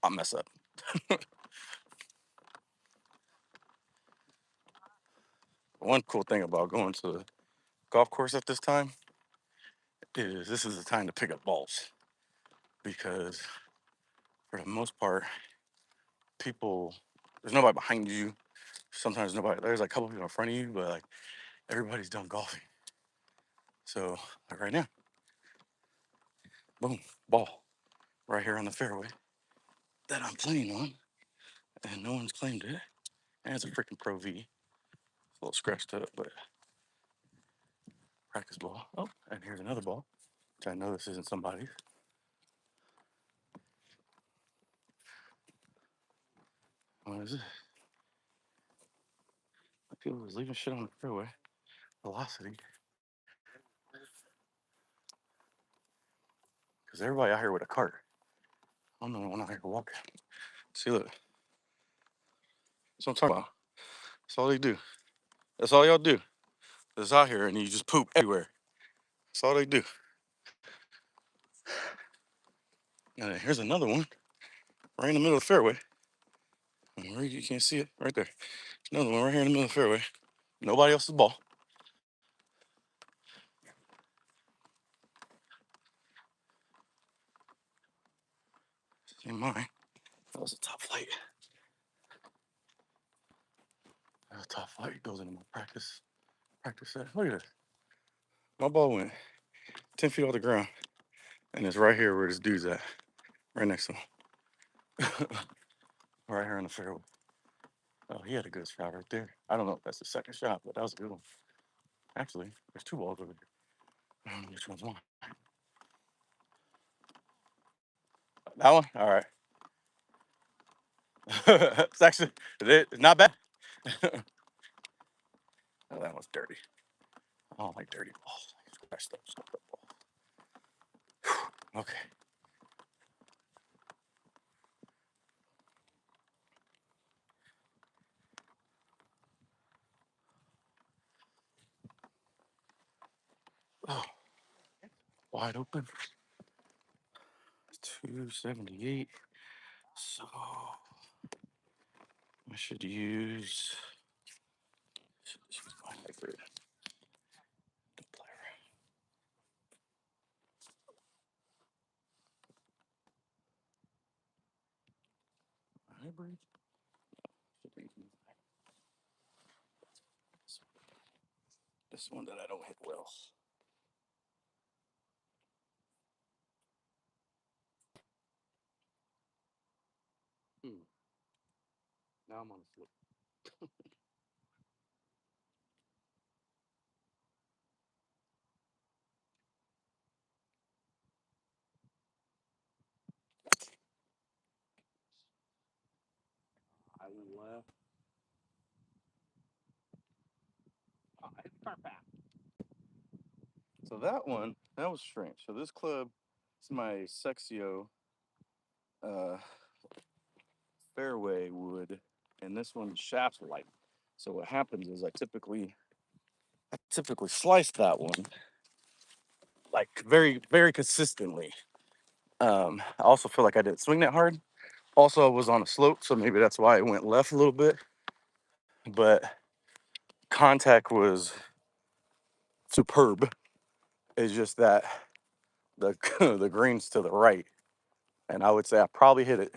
I mess up. One cool thing about going to the golf course at this time is this is the time to pick up balls because for the most part, people there's nobody behind you. Sometimes nobody there's like a couple people in front of you, but like everybody's done golfing. So like right now, boom, ball right here on the fairway that I'm playing on, and no one's claimed it. And it's a freaking Pro V. It's a little scratched up, but practice ball. Oh, and here's another ball, which I know this isn't somebody's. What is it? Like people was leaving shit on the fairway. Velocity. Because everybody out here with a cart. I'm the only one out here walking. See, look. That's what I'm talking about. That's all they do. That's all y'all do. It's out here and you just poop everywhere. That's all they do. And then here's another one right in the middle of the fairway. And you can't see it right there. Another one right here in the middle of the fairway. Nobody else's ball. In mine. That was a top flight. That was a top flight. It goes into my practice set. Look at this. My ball went 10 feet off the ground. And it's right here where this dude's at. Right next to him. Right here in the fairway. Oh, he had a good shot right there. I don't know if that's the second shot, but that was a good one. Actually, there's two balls over there. Which one's mine? That one? All right. It's actually it's not bad. Oh, that one's dirty. I don't like dirty balls. Scratch those balls. Okay. Oh, wide open. 278. So I should use my hybrid. Hybrid? This one that I don't hit well. Now I'm on a slope. I left. So that was strange. So this club is my Sexio uh, fairway wood, and this one's shaft light. So what happens is I typically slice that one like very very consistently. I also feel like I didn't swing that hard. Also, I was on a slope, so maybe that's why it went left a little bit. But contact was superb. It's just that the the green's to the right, and I would say I probably hit it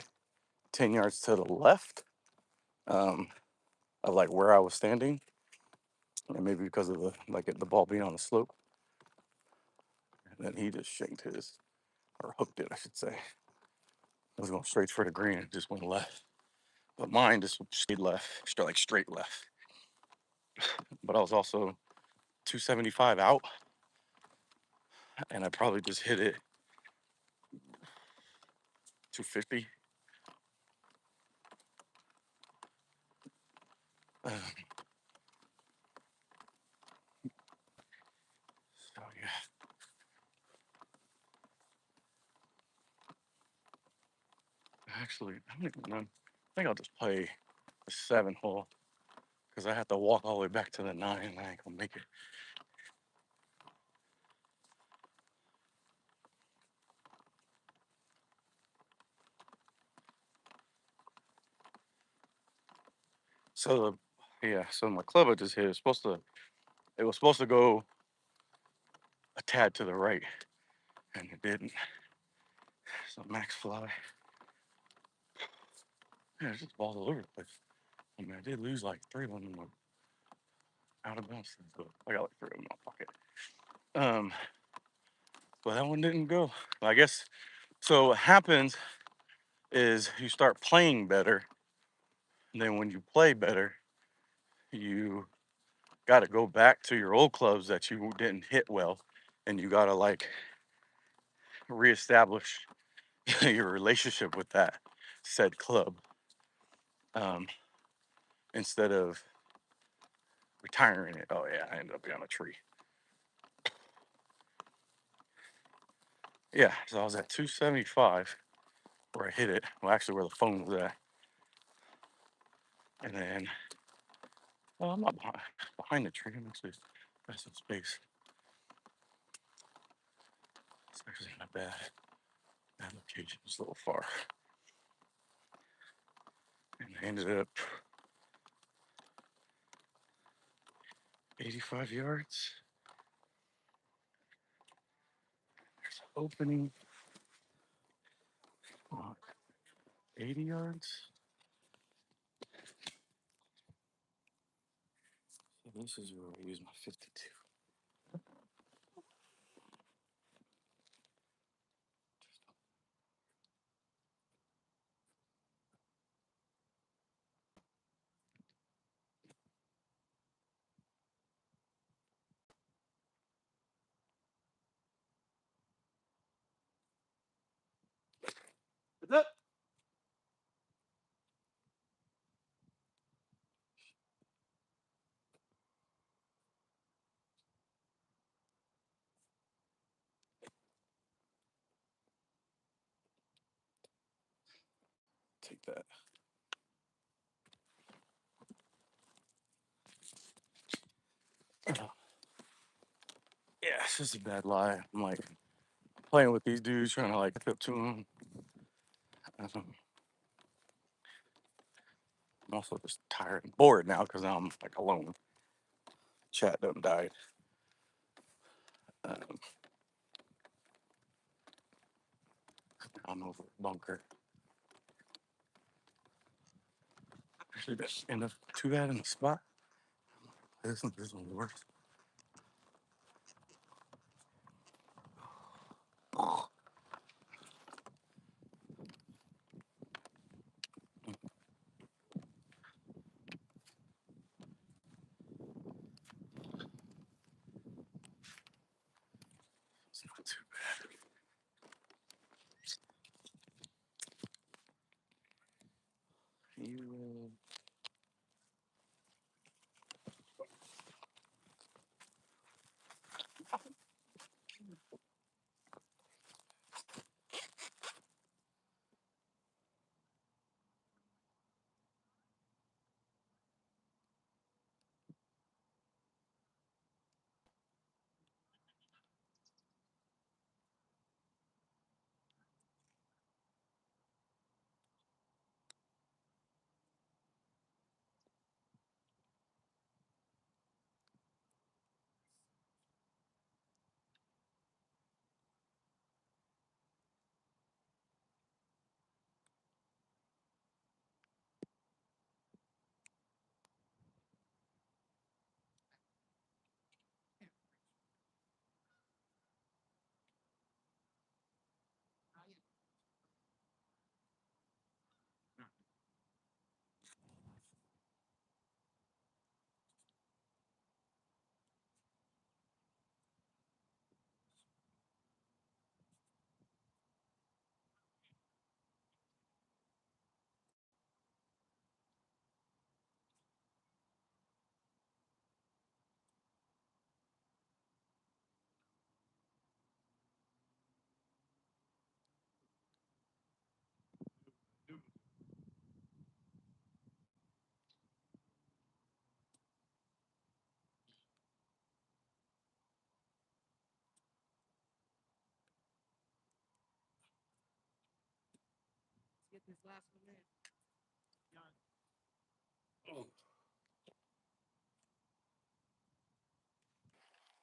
10 yards to the left um, of like where I was standing, and maybe because of the ball being on the slope. And then he just shanked his, or hooked it, I should say. I was going straight for the green, it just went left. But mine just stayed left, like straight left. But I was also 275 out, and I probably just hit it 250. Um, so yeah, actually, I don't even know. I think I'll just play the 7 hole because I have to walk all the way back to the 9, and I ain't gonna make it. So yeah, so my club I just hit it was supposed to go a tad to the right, and it didn't. So max fly. Yeah, it's just balls all over the place. I mean, I did lose like 3 of them in my out of bounds, but I got like 3 of them in my pocket. But that one didn't go. I guess so. What happens is you start playing better. And then when you play better, you got to go back to your old clubs that you didn't hit well, and you got to like reestablish your relationship with that said club um, instead of retiring it. Oh yeah, I ended up being on a tree. Yeah, so I was at 275 where I hit it. Well, actually, where the phone was at, and then I'm not behind the tree. I'm actually got some space. It's actually not bad location. It's a little far, and I ended up 85 yards. There's an opening. 80 yards. So this is where I use my 52. Take that. Yeah, it's just a bad lie. I'm like playing with these dudes, trying to like catch up to them. I'm also just tired and bored now because I'm like alone. Chat done died. Um, I'm over at bunker. Actually, that's enough too bad in the spot. This one works. It's not too bad. You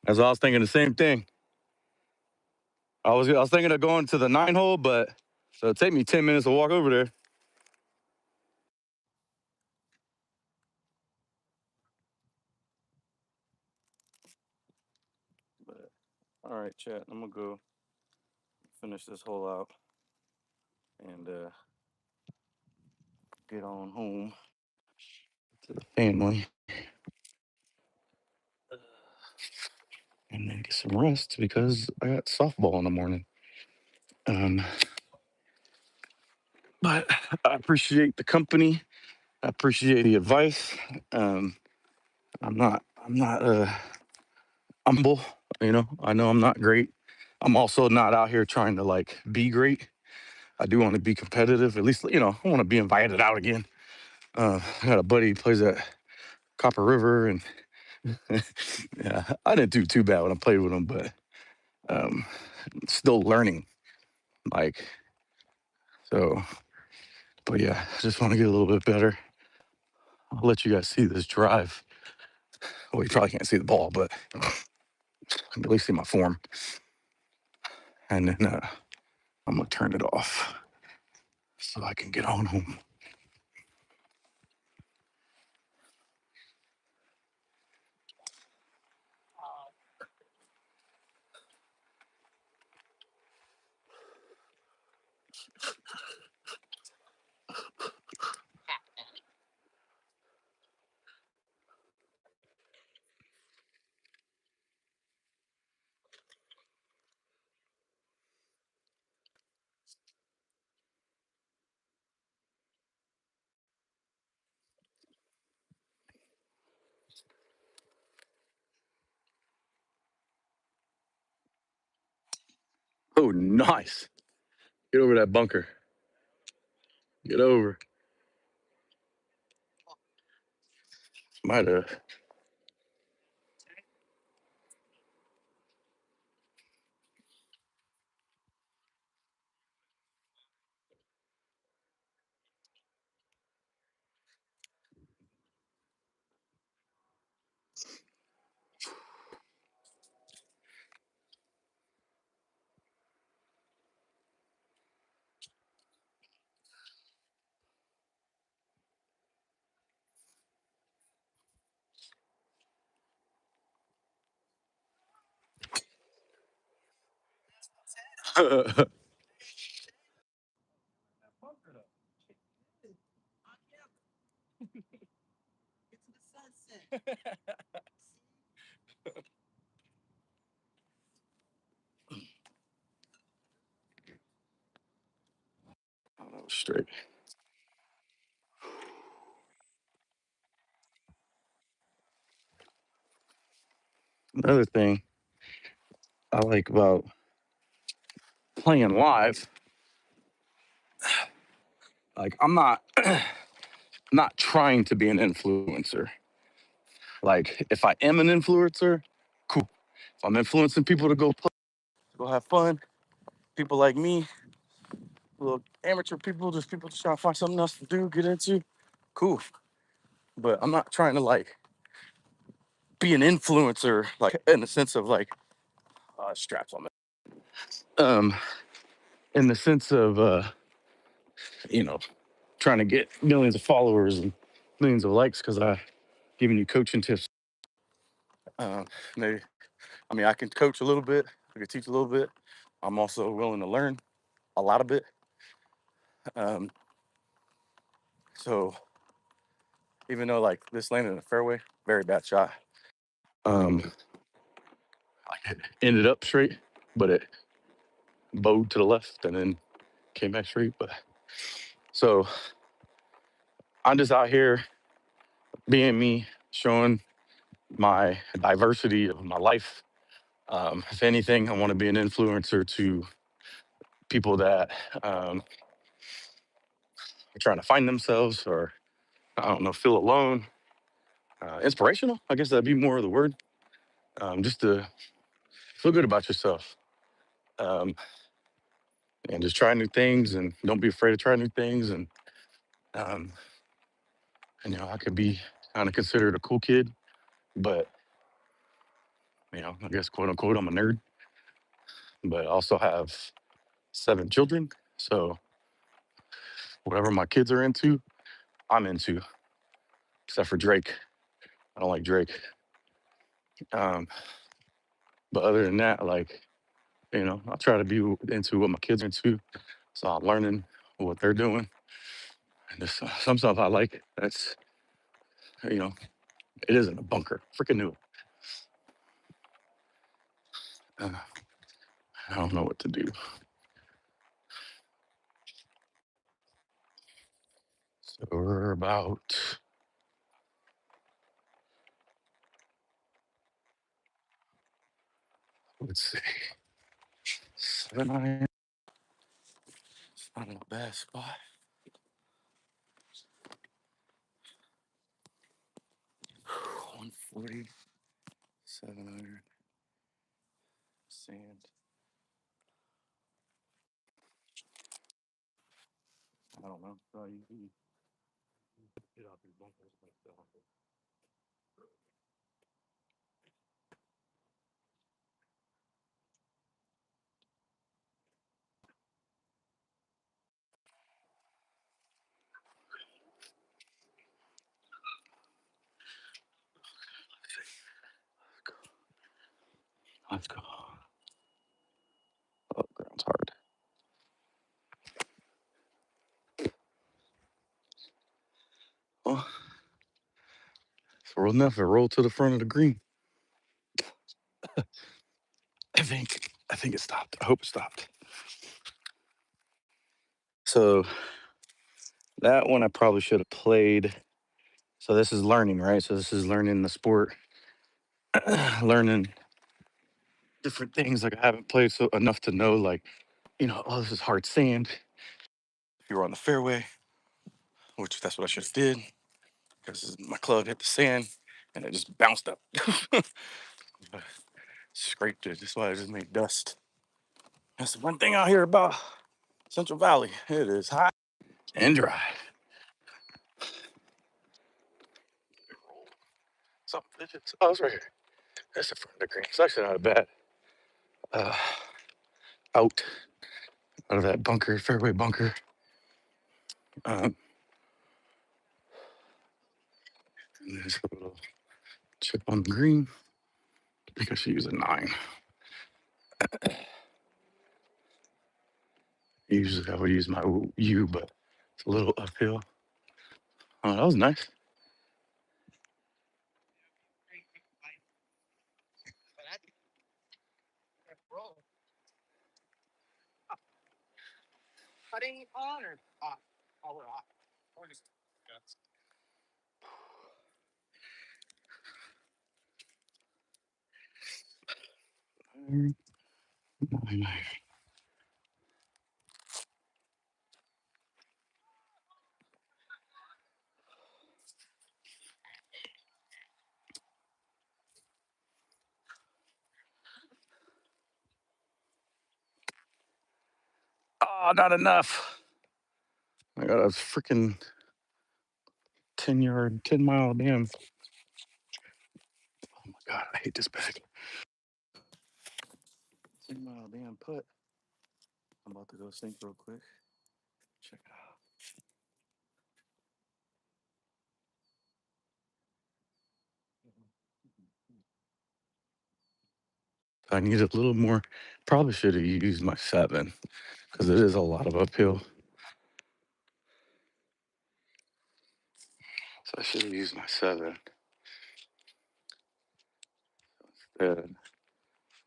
As I was thinking the same thing. I was thinking of going to the 9 hole, but so it'd take me 10 minutes to walk over there. But all right, chat. I'm gonna go finish this hole out and get on home to the family and then get some rest because I got softball in the morning. Um, but I appreciate the company. I appreciate the advice. Um, I'm not humble. I know I'm not great. I'm also not out here trying to like be great. I do want to be competitive. At least, I want to be invited out again. I got a buddy who plays at Copper River, and yeah, I didn't do too bad when I played with him, but um, still learning. Like, so, but yeah, I just want to get a little bit better. I'll let you guys see this drive. Well, you probably can't see the ball, but you can at least see my form. And then I'm gonna turn it off so I can get on home. Oh, nice. Get over that bunker. Get over. Might have. Oh, that was straight. Another thing I like about playing live, like I'm not trying to be an influencer. Like if I am an influencer, cool. If I'm influencing people to go play, to go have fun, people like me, little amateur people, just people just trying to find something else to do, get into, cool. But I'm not trying to like be an influencer, like in the sense of like straps on me. In the sense of you know, trying to get millions of followers and millions of likes because I giving you coaching tips. Maybe I mean I can coach a little bit, I can teach a little bit. I'm also willing to learn a lot of it. Um, so even though like this landed in the fairway, very bad shot. Um, it ended up straight, but it bowed to the left and then came back straight. But so I'm just out here being me, showing my diversity of my life. If anything, I want to be an influencer to people that are trying to find themselves or I don't know, feel alone. Inspirational, I guess that'd be more of the word. Just to feel good about yourself. Um, and just try new things and don't be afraid to try new things. Um, and I could be kind of considered a cool kid, but I guess quote unquote, I'm a nerd. But I also have 7 children, so whatever my kids are into, I'm into, except for Drake. I don't like Drake. Um, but other than that, like, I try to be into what my kids are into. So I'm learning what they're doing. And there's some stuff I like that's, you know, it isn't a bunker. Freaking new. Uh, I don't know what to do. So we're about, let's see, 7 iron. It's not in a bad spot. 140, 7 iron, sand. I don't know. Probably get off these bunkers myself. Let's go. Oh, ground's hard. Well, so roll enough. I roll to the front of the green. I think it stopped. I hope it stopped. So that one I probably should have played. So this is learning, right? So this is learning the sport, learning different things. Like I haven't played so enough to know, like, oh, this is hard sand. If you were on the fairway, which that's what I should have did, because my club hit the sand and it just bounced up. But scraped it. That's why I just made dust. That's the one thing out here about Central Valley. It is hot and dry. Something. Oh, it's right here. That's the front of the green. It's actually not a bad uh, out out of that bunker, fairway bunker. Um, and there's a little chip on the green. I think I should use a 9. Usually I would use my U, but it's a little uphill. Oh, that was nice. Oh, not enough. I got a freaking 10-yard, 10-mile damn. Oh my God, I hate this bag. 10-mile damn putt. I'm about to go sink real quick. Check it out. I need a little more. Probably should have used my 7 because it is a lot of uphill. So I should have used my 7. Instead,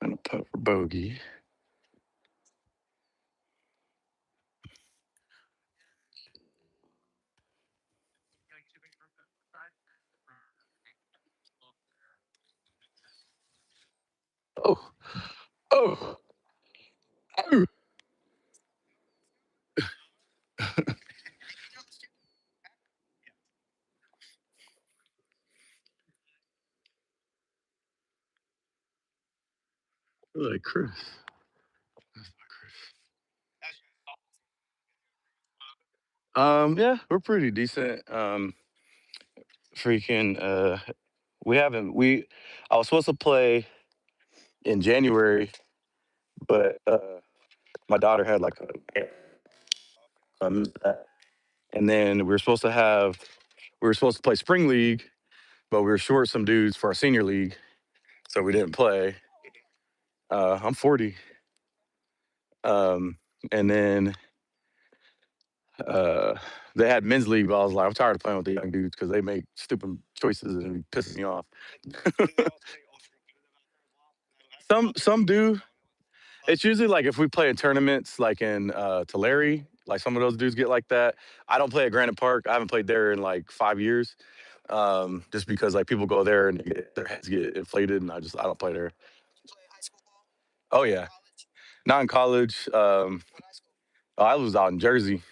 I'm gonna putt for bogey. Oh, oh, oh. Like Chris. That's not Chris. Yeah, we're pretty decent. Freaking, we haven't we. I was supposed to play in January, but my daughter had like a and then we were supposed to play spring league, but we were short some dudes for our senior league, so we didn't play. I'm 40. Um, and then uh, they had men's league, but I was like, I'm tired of playing with the young dudes because they make stupid choices and it pisses me off. Some do. It's usually like if we play in tournaments, like in Tulare, like some of those dudes get like that. I don't play at Granite Park. I haven't played there in like 5 years, just because like people go there and their heads get inflated, and I don't play there. Oh yeah, not in college. Oh, I was out in Jersey.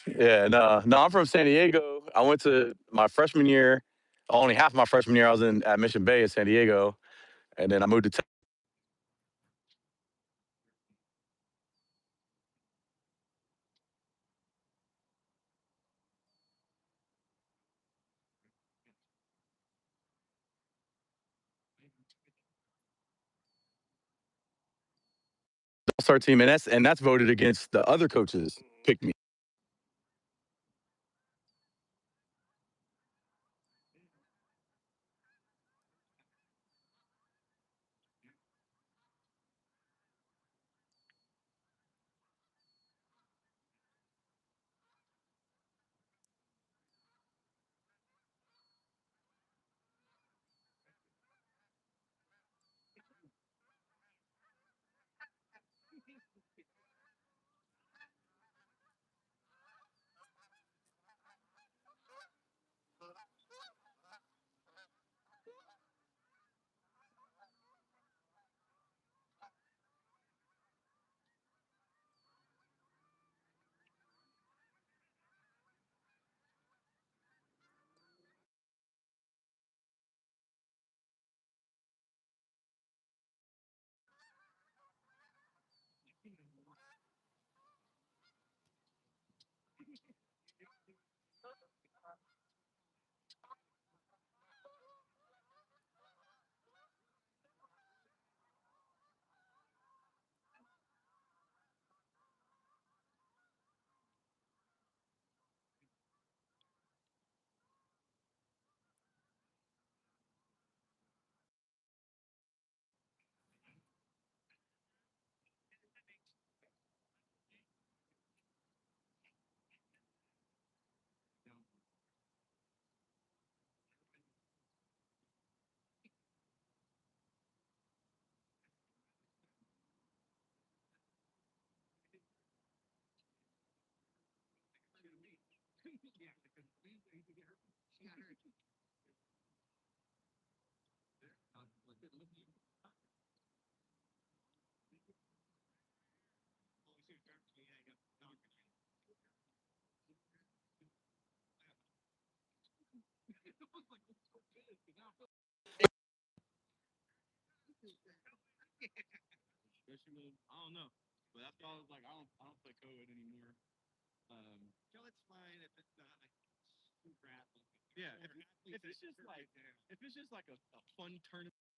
Yeah, no, I'm from San Diego. I went to my freshman year. Only half my freshman year, I was in at Mission Bay in San Diego, and then I moved to All-Star team, and that's voted against the other coaches picked me.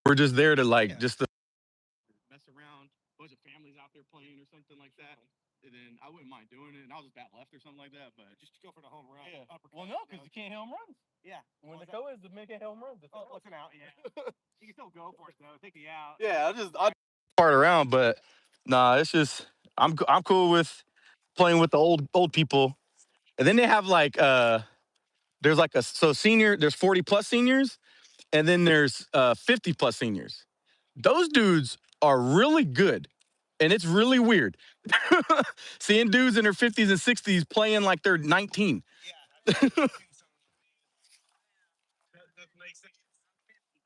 We're just there to like just to mess around, bunch of families out there playing or something like that. And then I wouldn't mind doing it, and I was bat left or something like that. But just go for the home run. Yeah. Well, no, because you can't hit home runs. Yeah. When the co is to make it home runs, it's an out. Yeah. You can still go for it though. Take the out. Yeah, I part around, but nah, it's just I'm cool with playing with the old people. And then they have like there's like a so senior there's 40 plus seniors, and then there's 50 plus seniors. Those dudes are really good, and it's really weird seeing dudes in their 50s and 60s playing like they're 19.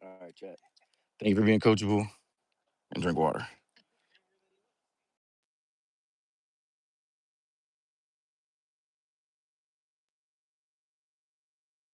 All right, chat. Thank you for being coachable, and drink water.